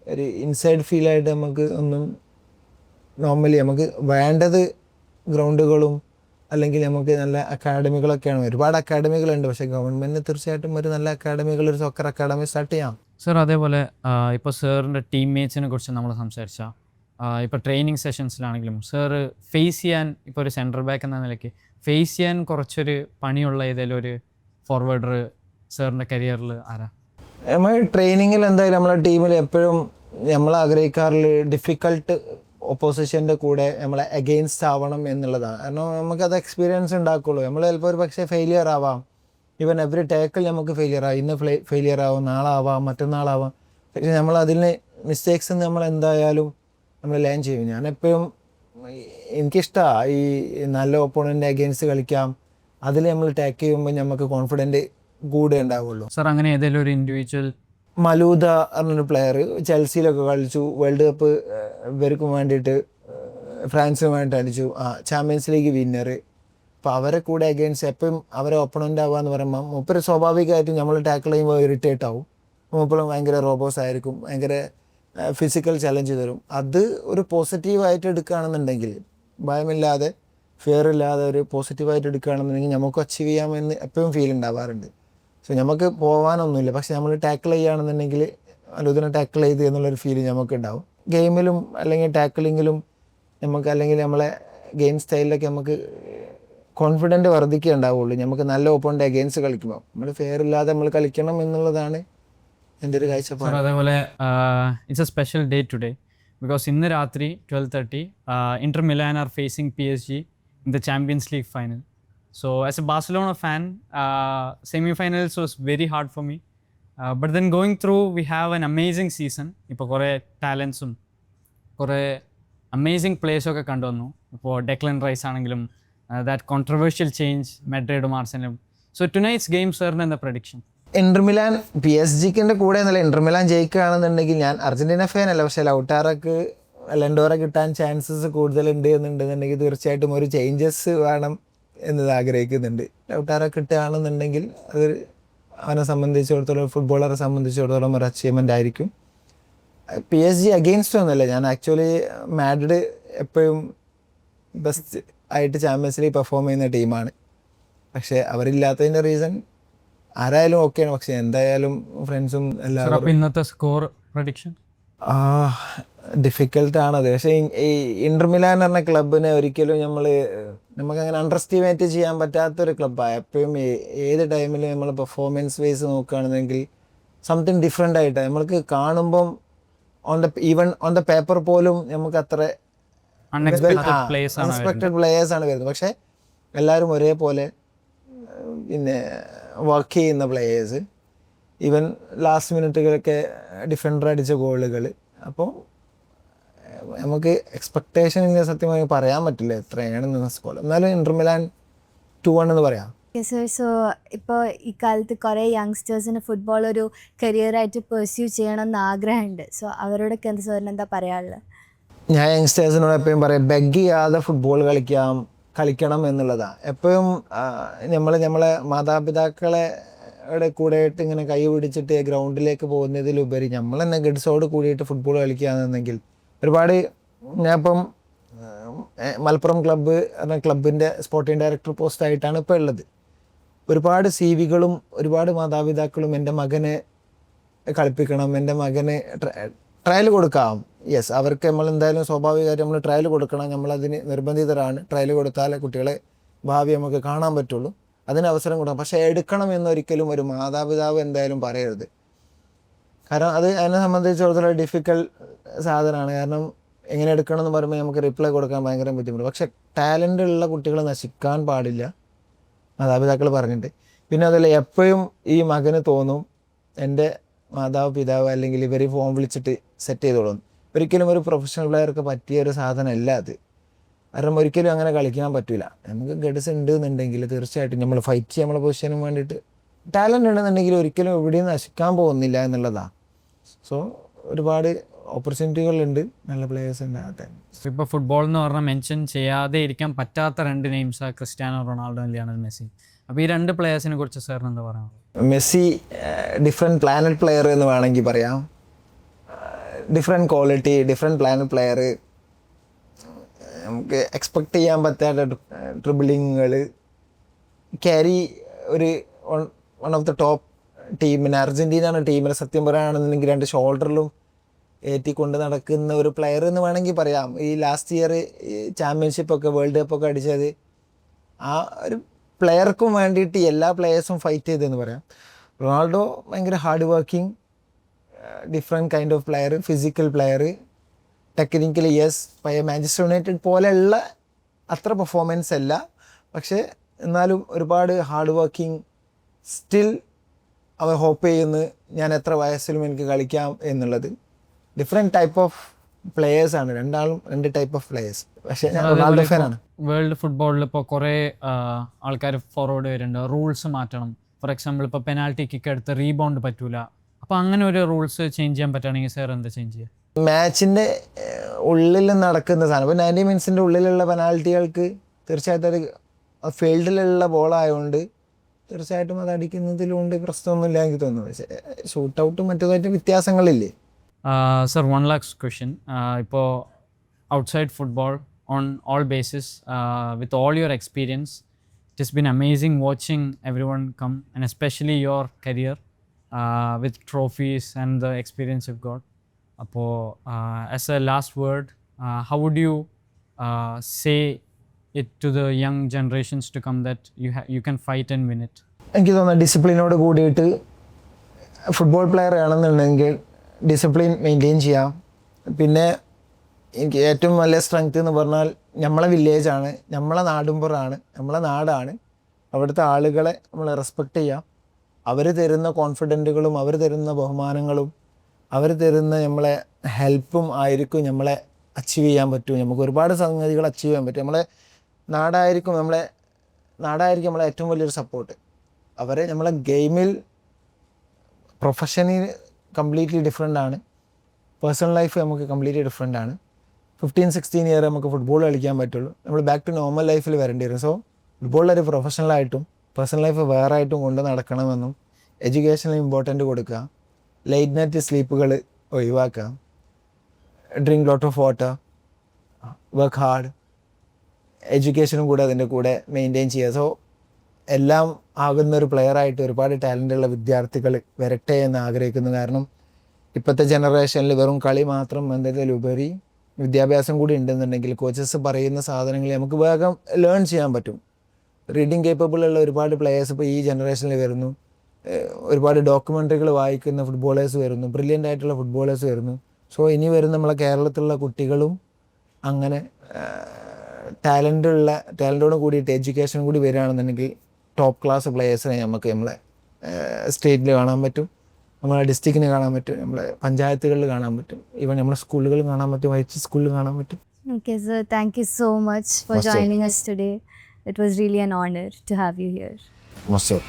ഒരു ഇൻസൈഡ് ഫീലായിട്ട് നമുക്ക് ഒന്നും നോർമലി നമുക്ക് വേണ്ടത് ഗ്രൗണ്ടുകളും അല്ലെങ്കിൽ നമുക്ക് നല്ല അക്കാഡമികളൊക്കെയാണ്. ഒരുപാട് അക്കാഡമികളുണ്ട്, പക്ഷേ ഗവൺമെൻറ് തീർച്ചയായിട്ടും ഒരു നല്ല അക്കാഡമികൾ, ഒരു സോക്കർ അക്കാഡമി സ്റ്റാർട്ട് ചെയ്യാം. സർ അതേപോലെ ഇപ്പോൾ സാറിൻ്റെ ടീംമേറ്റ്സിനെ കുറിച്ച് നമ്മൾ സംസാരിച്ചാൽ ഇപ്പോൾ ട്രെയിനിങ് സെഷൻസിലാണെങ്കിലും സാറ് ഫേസ് ചെയ്യാൻ ഇപ്പോൾ ഒരു സെൻട്രൽ ബാക്ക് എന്ന നിലയ്ക്ക് ഫേസ് ചെയ്യാൻ കുറച്ചൊരു പണിയുള്ള ഏതെങ്കിലും ഒരു ഫോർവേഡർ സാറിൻ്റെ കരിയറിൽ ആരാ? നമ്മൾ ട്രെയിനിങ്ങിൽ എന്തായാലും നമ്മളെ ടീമിൽ എപ്പോഴും നമ്മൾ ആഗ്രഹിക്കാറുള്ള ഡിഫിക്കൾട്ട് ഓപ്പോസിഷൻ്റെ കൂടെ നമ്മളെ അഗെയിൻസ്റ്റ് ആവണം എന്നുള്ളതാണ്. കാരണം നമുക്കത് എക്സ്പീരിയൻസ് ഉണ്ടാക്കുള്ളൂ. നമ്മൾ ചിലപ്പോൾ ഒരു പക്ഷേ ഫെയിലിയർ ആവാം. ഈവൻ എവറി ടേക്കിൽ നമുക്ക് ഫെയിലിയർ ആവാം. ഇന്ന് ഫെയിലിയർ ആവാം, നാളാവാം, മറ്റന്നാളാവാം. പക്ഷേ നമ്മൾ അതിന് മിസ്റ്റേക്സ് നമ്മൾ എന്തായാലും നമ്മൾ ലേൺ ചെയ്യും. ഞാനെപ്പോഴും എനിക്കിഷ്ടമാണ് ഈ നല്ല ഓപ്പോണൻ്റ് അഗെയിൻസ്റ്റ് കളിക്കാം. അതിൽ നമ്മൾ ടാക്ക് ചെയ്യുമ്പോൾ നമുക്ക് കോൺഫിഡൻറ്റ് കൂടെ ഉണ്ടാവുള്ളൂ. സാർ അങ്ങനെ ഏതെങ്കിലും ഒരു ഇൻഡിവിജ്വൽ? മലൂദ എന്നൊരു പ്ലെയർ ചെൽസിയിലൊക്കെ കളിച്ചു, വേൾഡ് കപ്പ് ഇവർക്കും വേണ്ടിയിട്ട് ഫ്രാൻസിന് വേണ്ടിയിട്ട് അടിച്ചു, ചാമ്പ്യൻസ് ലീഗ് വിന്നർ. അപ്പോൾ അവരെ കൂടെ അഗെയിൻസ്റ്റ് എപ്പോഴും അവരെ ഒപ്പണൻ്റ് ആവുക എന്ന് പറയുമ്പോൾ മൂപ്പര് സ്വാഭാവികമായിട്ടും നമ്മൾ ടാക്കിൾ ചെയ്യുമ്പോൾ ഇറിറ്റേറ്റ് ആവും. മൂപ്പറും ഭയങ്കര റോബോസ് ആയിരിക്കും, ഭയങ്കര ഫിസിക്കൽ ചലഞ്ച് തരും. അത് ഒരു പോസിറ്റീവായിട്ട് എടുക്കുകയാണെന്നുണ്ടെങ്കിൽ, ഭയമില്ലാതെ ഫിയർ ഇല്ലാതെ ഒരു പോസിറ്റീവായിട്ട് എടുക്കുകയാണെന്നുണ്ടെങ്കിൽ നമുക്ക് അച്ചീവ് ചെയ്യാമെന്ന് എപ്പോഴും ഫീൽ ഉണ്ടാവാറുണ്ട്. സോ നമുക്ക് പോകാനൊന്നുമില്ല, പക്ഷെ നമ്മൾ ടാക്കിൾ ചെയ്യുകയാണെന്നുണ്ടെങ്കിൽ അലുദിനെ ടാക്കിൾ ചെയ്ത് എന്നുള്ളൊരു ഫീൽ നമുക്ക് ഉണ്ടാവും. ഗെയിമിലും അല്ലെങ്കിൽ ടാക്കിളിങ്ങിലും നമുക്ക്, അല്ലെങ്കിൽ നമ്മളെ ഗെയിം സ്റ്റൈലിലൊക്കെ നമുക്ക് കോൺഫിഡൻറ്റ് വർദ്ധിക്കുകയുണ്ടാവുള്ളൂ. നമുക്ക് നല്ല ഓപ്പോണൻ്റ് അഗെയിൻസ്റ്റ് കളിക്കുമ്പോൾ നമ്മൾ ഫെയർ ഇല്ലാതെ നമ്മൾ കളിക്കണം എന്നുള്ളതാണ് എൻ്റെ ഒരു കാഴ്ചപ്പാട്. അതേപോലെ it's A special day today because ഇന്ന് രാത്രി 12:30 Inter Milan are facing PSG in the champions league final. So as a Barcelona fan, semi-finals was very hard for me. But then going through, we have an amazing season. ഇപ്പോൾ കുറേ ടാലൻസും കുറേ amazing പ്ലേയേഴ്സൊക്കെ കണ്ടുവന്നു. ഇപ്പോൾ Declan Rice ആണെങ്കിലും that controversial change മെഡ്രിഡും ആർസനലും. So tonight's game സാറിന് എന്താ പ്രഡിക്ഷൻ? ഇന്റർ മിലാൻ PSG-ൻ്റെ കൂടെ എന്നല്ല, ഇന്റർ മിലാൻ ജയിക്കുകയാണെന്നുണ്ടെങ്കിൽ, ഞാൻ അർജൻറ്റീന ഫാൻ അല്ല, പക്ഷേ ലൗട്ടാറ കിട്ടാൻ ചാൻസസ് കൂടുതലുണ്ട് എന്നുണ്ടെന്നുണ്ടെങ്കിൽ തീർച്ചയായിട്ടും ഒരു ചേഞ്ചസ് വേണം എന്നത് ആഗ്രഹിക്കുന്നുണ്ട്. ലൗട്ടാറ കിട്ടുകയാണെന്നുണ്ടെങ്കിൽ അത് അവനെ സംബന്ധിച്ചിടത്തോളം, ഫുട്ബോളറെ സംബന്ധിച്ചിടത്തോളം ഒരു അച്ചീവ്മെൻ്റ് ആയിരിക്കും. PSG അഗെയിൻസ്റ്റ് ഒന്നുമല്ല, ഞാൻ ആക്ച്വലി മാഡ്രിഡ് എപ്പോഴും ബെസ്റ്റ് ആയിട്ട് ചാമ്പ്യൻസ് ലീഗ് പെർഫോം ചെയ്യുന്ന ടീമാണ്. പക്ഷേ അവരില്ലാത്തതിൻ്റെ റീസൺ ആരായാലും ഓക്കെയാണ്. പക്ഷെ എന്തായാലും ഫ്രണ്ട്സും എല്ലാവരും ഇന്നത്തെ സ്കോർ പ്രഡിക്ഷൻ ഡിഫിക്കൽട്ടാണത്. പക്ഷേ ഈ ഇന്റർ മിലാൻ പറഞ്ഞ ക്ലബിനെ ഒരിക്കലും നമുക്കങ്ങനെ അണ്ടർ എസ്റ്റിമേറ്റ് ചെയ്യാൻ പറ്റാത്തൊരു ക്ലബ്ബാണ്. എപ്പോഴും ഏത് ടൈമിലും നമ്മൾ പെർഫോമൻസ് വൈസ് നോക്കുകയാണെന്നെങ്കിൽ സംതിങ് ഡിഫറെൻ്റ് ആയിട്ട് നമ്മൾക്ക് കാണുമ്പം ഈവൻ ഓൺ ദ പേപ്പർ പോലും നമുക്ക് അത്ര അൺഎക്സ്പെക്റ്റഡ് പ്ലേയേഴ്സാണ് വരുന്നത്. പക്ഷേ എല്ലാവരും ഒരേപോലെ പിന്നെ വർക്ക് ചെയ്യുന്ന പ്ലേയേഴ്സ്, ഈവൻ ലാസ്റ്റ് മിനിറ്റുകളൊക്കെ ഡിഫൻഡർ അടിച്ച ഗോളുകൾ. അപ്പോൾ നമുക്ക് എക്സ്പെക്റ്റേഷൻ സത്യമായി പറയാൻ പറ്റില്ല എത്രയാണ് സ്കോർ. എന്നാലും ഇന്റർ മിലാൻ 2-1 എന്ന് പറയാം. ഓക്കെ സർ, സോ ഇപ്പോൾ ഈ കാലത്ത് കുറേ യങ്സ്റ്റേഴ്സിന് ഫുട്ബോൾ ഒരു കരിയറായിട്ട് പെർസ്യൂ ചെയ്യണമെന്ന് ആഗ്രഹമുണ്ട്. സോ അവരോടൊക്കെ എന്ത് സാറിന് എന്താ പറയാനുള്ളത്? ഞാൻ യങ്സ്റ്റേഴ്സിനോട് എപ്പോഴും പറയും, ബെഗ് ചെയ്യാതെ ഫുട്ബോൾ കളിക്കണം എന്നുള്ളതാണ്. എപ്പോഴും നമ്മളെ മാതാപിതാക്കളെ കൂടെ ആയിട്ട് ഇങ്ങനെ കൈ പിടിച്ചിട്ട് ഗ്രൗണ്ടിലേക്ക് പോകുന്നതിലുപരി നമ്മൾ തന്നെ ഗഡ്സോട് കൂടിയിട്ട് ഫുട്ബോൾ കളിക്കുകയാണെന്നുണ്ടെങ്കിൽ ഒരുപാട്, ഞാനിപ്പം മലപ്പുറം ക്ലബ്ബ് എന്ന ക്ലബിൻ്റെ സ്പോർട്ടിംഗ് ഡയറക്ടർ പോസ്റ്റായിട്ടാണ് ഇപ്പോൾ ഉള്ളത്. ഒരുപാട് CV-കളും ഒരുപാട് മാതാപിതാക്കളും എൻ്റെ മകനെ കളിപ്പിക്കണം, എൻ്റെ മകന് ട്രയൽ കൊടുക്കാം. യെസ്, അവർക്ക് നമ്മൾ എന്തായാലും സ്വാഭാവികമായിട്ട് നമ്മൾ ട്രയൽ കൊടുക്കണം, നമ്മളതിന് നിർബന്ധിതരാണ്. ട്രയൽ കൊടുത്താലേ കുട്ടികളെ ഭാവി നമുക്ക് കാണാൻ പറ്റുള്ളൂ, അതിന് അവസരം കൊടുക്കണം. പക്ഷേ എടുക്കണം എന്നൊരിക്കലും ഒരു മാതാപിതാവ് എന്തായാലും പറയരുത്. കാരണം അത് എന്നെ സംബന്ധിച്ചിടത്തോളം ഡിഫിക്കൽട്ട് സാധനമാണ്. കാരണം എങ്ങനെ എടുക്കണം എന്ന് പറയുമ്പോൾ നമുക്ക് റിപ്ലൈ കൊടുക്കാൻ ഭയങ്കര ബുദ്ധിമുട്ട്. പക്ഷേ ടാലൻ്റ് ഉള്ള കുട്ടികളെ നശിക്കാൻ പാടില്ല, മാതാപിതാക്കൾ പറഞ്ഞിട്ട്. പിന്നെ അതല്ല, എപ്പോഴും ഈ മകന് തോന്നും എൻ്റെ മാതാപിതാവ് അല്ലെങ്കിൽ ഇവർ ഫോം വിളിച്ചിട്ട് സെറ്റ് ചെയ്തോളും. ഒരിക്കലും ഒരു പ്രൊഫഷണൽ പ്ലെയർക്ക് പറ്റിയ ഒരു സാധനമല്ല അത്. കാരണം ഒരിക്കലും അങ്ങനെ കളിക്കാൻ പറ്റില്ല. നമുക്ക് ഗഡ്സ് ഉണ്ട് എന്നുണ്ടെങ്കിൽ തീർച്ചയായിട്ടും നമ്മൾ ഫൈറ്റ് ചെയ്യാൻ നമ്മളെ പൊസിഷനും വേണ്ടിയിട്ട് ടാലൻ്റ് ഉണ്ടെന്നുണ്ടെങ്കിൽ ഒരിക്കലും എവിടെയും നശിക്കാൻ പോകുന്നില്ല എന്നുള്ളതാണ്. സോ ഒരുപാട് ഓപ്പർച്യൂണിറ്റികളുണ്ട്, നല്ല പ്ലേയേഴ്സ് ഉണ്ട്. ഇപ്പോൾ ഫുട്ബോൾ എന്ന് പറഞ്ഞാൽ മെൻഷൻ ചെയ്യാതെ ഇരിക്കാൻ പറ്റാത്ത 2 നെയിംസാണ് ക്രിസ്ത്യാനോ റൊണാൾഡോ, ലിയണൽ മെസ്സി. അപ്പോൾ ഈ 2 പ്ലേയേഴ്സിനെ കുറിച്ച് സാറിന് എന്താ പറയാം? മെസ്സി ഡിഫറെൻറ്റ് പ്ലാനറ്റ് പ്ലെയർ എന്ന് വേണമെങ്കിൽ പറയാം. Different quality, different planet player. നമുക്ക് എക്സ്പെക്റ്റ് ചെയ്യാൻ പറ്റാത്ത ഡ്രിബിളിങ്ങുകൾ, ക്യാരി ഒരു വൺ ഓഫ് ദ ടോപ്പ് ടീമിന്, അർജൻറ്റീനയാണ് ടീമിനെ സത്യം പറയുകയാണെന്നുണ്ടെങ്കിൽ 2 ഷോൾഡറിലും ഏറ്റിക്കൊണ്ട് നടക്കുന്ന ഒരു പ്ലെയർ എന്ന് വേണമെങ്കിൽ പറയാം. ഈ ലാസ്റ്റ് ഇയർ ചാമ്പ്യൻഷിപ്പൊക്കെ വേൾഡ് കപ്പൊക്കെ അടിച്ചത് ആ ഒരു പ്ലെയർക്കും വേണ്ടിയിട്ട് എല്ലാ പ്ലെയേഴ്സും ഫൈറ്റ് ചെയ്തെന്ന് പറയാം. റൊണാൾഡോ ഭയങ്കര hard working, different kind of player, physical player, technically yes, പഴയ മാഞ്ചസ്റ്റർ യുണൈറ്റഡ് പോലെയുള്ള അത്ര പെർഫോമൻസ് അല്ല, പക്ഷേ എന്നാലും ഒരുപാട് ഹാർഡ് വർക്കിംഗ്. സ്റ്റിൽ അവർ ഹോപ്പ് ചെയ്യുന്നു ഞാൻ എത്ര വയസ്സിലും എനിക്ക് കളിക്കാം എന്നുള്ളത്. ഡിഫറെൻറ്റ് ടൈപ്പ് ഓഫ് പ്ലെയേഴ്സാണ് രണ്ടാളും, 2 ടൈപ്പ് ഓഫ് പ്ലെയേഴ്സ്. പക്ഷേ ഞാൻ റൊണാൾഡോ ഫാനാണ്. വേൾഡ് ഫുട്ബോളിൽ ഇപ്പോൾ കുറേ ആൾക്കാർ ഫോർവേഡ് വരുന്നുണ്ട്, റൂൾസ് മാറ്റണം. ഫോർ എക്സാമ്പിൾ ഇപ്പോൾ പെനാൽറ്റി കിക്ക് എടുത്ത് റീബൗണ്ട് പറ്റൂല. അപ്പോൾ അങ്ങനെ ഒരു റൂൾസ് ചേഞ്ച് ചെയ്യാൻ പറ്റുകയാണെങ്കിൽ സാർ എന്താ ചേഞ്ച് ചെയ്യുക? മാച്ചിൻ്റെ ഉള്ളിൽ നടക്കുന്ന സാധനം, ഇപ്പോൾ 90 മിനിറ്റ്സിൻ്റെ ഉള്ളിലുള്ള പെനാൽറ്റികൾക്ക് തീർച്ചയായിട്ടും ഒരു ഫീൽഡിലുള്ള ബോളായതുകൊണ്ട് തീർച്ചയായിട്ടും അത് അടിക്കുന്നതിലുകൊണ്ട് പ്രശ്നമൊന്നുമില്ല എനിക്ക് തോന്നുന്നു. പക്ഷേ ഷൂട്ട് ഔട്ടും മറ്റേതായിട്ട് വ്യത്യാസങ്ങളില്ലേ? Sir, 1 last question. ഇപ്പോൾ outside football on all basis, with all your experience, it has been amazing watching everyone come, and especially your career with trophies and the experience you've got. Appo as a last word, how would you say it to the young generations to come that you can fight and win it? എനിക്ക് തോന്നുന്നു ഡിസിപ്ലിനോട് കൂടിയിട്ട് football player ആണെന്നുണ്ടെങ്കിൽ discipline maintain ചെയ്യാം. പിന്നെ എനിക്ക് ഏറ്റവും വലിയ strength എന്ന് പറഞ്ഞാൽ നമ്മളെ വില്ലേജാണ്, നമ്മളെ നാടുമ്പുറാണ്, നമ്മളെ നാടാണ്. അവിടുത്തെ ആളുകളെ നമ്മൾ റെസ്പെക്റ്റ് ചെയ്യാം. അവർ തരുന്ന കോൺഫിഡൻറ്റുകളും അവർ തരുന്ന ബഹുമാനങ്ങളും അവർ തരുന്ന നമ്മളെ ഹെൽപ്പും ആയിരിക്കും നമ്മളെ അച്ചീവ് ചെയ്യാൻ പറ്റും. നമുക്ക് ഒരുപാട് സംഗതികൾ അച്ചീവ് ചെയ്യാൻ പറ്റും. നമ്മളെ നാടായിരിക്കും നമ്മളെ ഏറ്റവും വലിയൊരു സപ്പോർട്ട്. അവരെ നമ്മളെ ഗെയിമിൽ പ്രൊഫഷനിൽ കംപ്ലീറ്റ്ലി ഡിഫറെൻ്റ് ആണ്, പേഴ്സണൽ ലൈഫ് നമുക്ക് കംപ്ലീറ്റ്ലി ഡിഫറെൻ്റ് ആണ്. 15-16 ഇയർ നമുക്ക് ഫുട്ബോൾ കളിക്കാൻ പറ്റുള്ളൂ. നമ്മൾ ബാക്ക് ടു നോർമൽ ലൈഫിൽ വരേണ്ടി വരും. സോ ഫുട്ബോളിലൊരു പ്രൊഫഷണലായിട്ടും പേഴ്സണൽ ലൈഫ് വേറെ ആയിട്ടും കൊണ്ട് നടക്കണമെന്നും എഡ്യൂക്കേഷനിൽ ഇമ്പോർട്ടൻ്റ് കൊടുക്കുക, ലേറ്റ് നൈറ്റ് സ്ലീപ്പുകൾ ഒഴിവാക്കുക, drink lot of water, work hard, എഡ്യൂക്കേഷനും കൂടെ അതിൻ്റെ കൂടെ മെയിൻറ്റെയിൻ ചെയ്യുക. സോ എല്ലാം ആകുന്നൊരു പ്ലെയറായിട്ട് ഒരുപാട് ടാലൻ്റുള്ള വിദ്യാർത്ഥികൾ വരട്ടെ എന്ന് ആഗ്രഹിക്കുന്നു. കാരണം ഇപ്പോഴത്തെ ജനറേഷനിൽ വെറും കളി മാത്രം എന്നതിലുപരി വിദ്യാഭ്യാസം കൂടി ഉണ്ടെന്നുണ്ടെങ്കിൽ കോച്ചസ് പറയുന്ന സാധനങ്ങൾ നമുക്ക് വേഗം ലേൺ ചെയ്യാൻ പറ്റും. റീഡിങ് കേപ്പബിൾ ഉള്ള ഒരുപാട് പ്ലെയേഴ്സ് ഇപ്പോൾ ഈ ജനറേഷനിൽ വരുന്നു. ഒരുപാട് ഡോക്യുമെൻ്ററികൾ വായിക്കുന്ന ഫുട്ബോളേഴ്സ് വരുന്നു, ബ്രില്യൻ്റ് ആയിട്ടുള്ള ഫുട്ബോളേഴ്സ് വരുന്നു. സോ ഇനി വരുന്ന നമ്മളെ കേരളത്തിലുള്ള കുട്ടികളും അങ്ങനെ ടാലൻറ്റോട് കൂടിയിട്ട് എഡ്യൂക്കേഷൻ കൂടി വരികയാണെന്നുണ്ടെങ്കിൽ ടോപ്പ് ക്ലാസ് പ്ലെയേഴ്സിനെ നമുക്ക് നമ്മളെ സ്റ്റേറ്റിൽ കാണാൻ പറ്റും, നമ്മളെ ഡിസ്ട്രിക്റ്റിന് കാണാൻ പറ്റും, നമ്മളെ പഞ്ചായത്തുകളിൽ കാണാൻ പറ്റും, ഈവൻ നമ്മുടെ സ്കൂളുകളിൽ കാണാൻ പറ്റും, വൈറ്റ് സ്കൂളിൽ കാണാൻ പറ്റും. Okay, sir. Thank you so much for joining us today. It was really an honor to have you here. Muster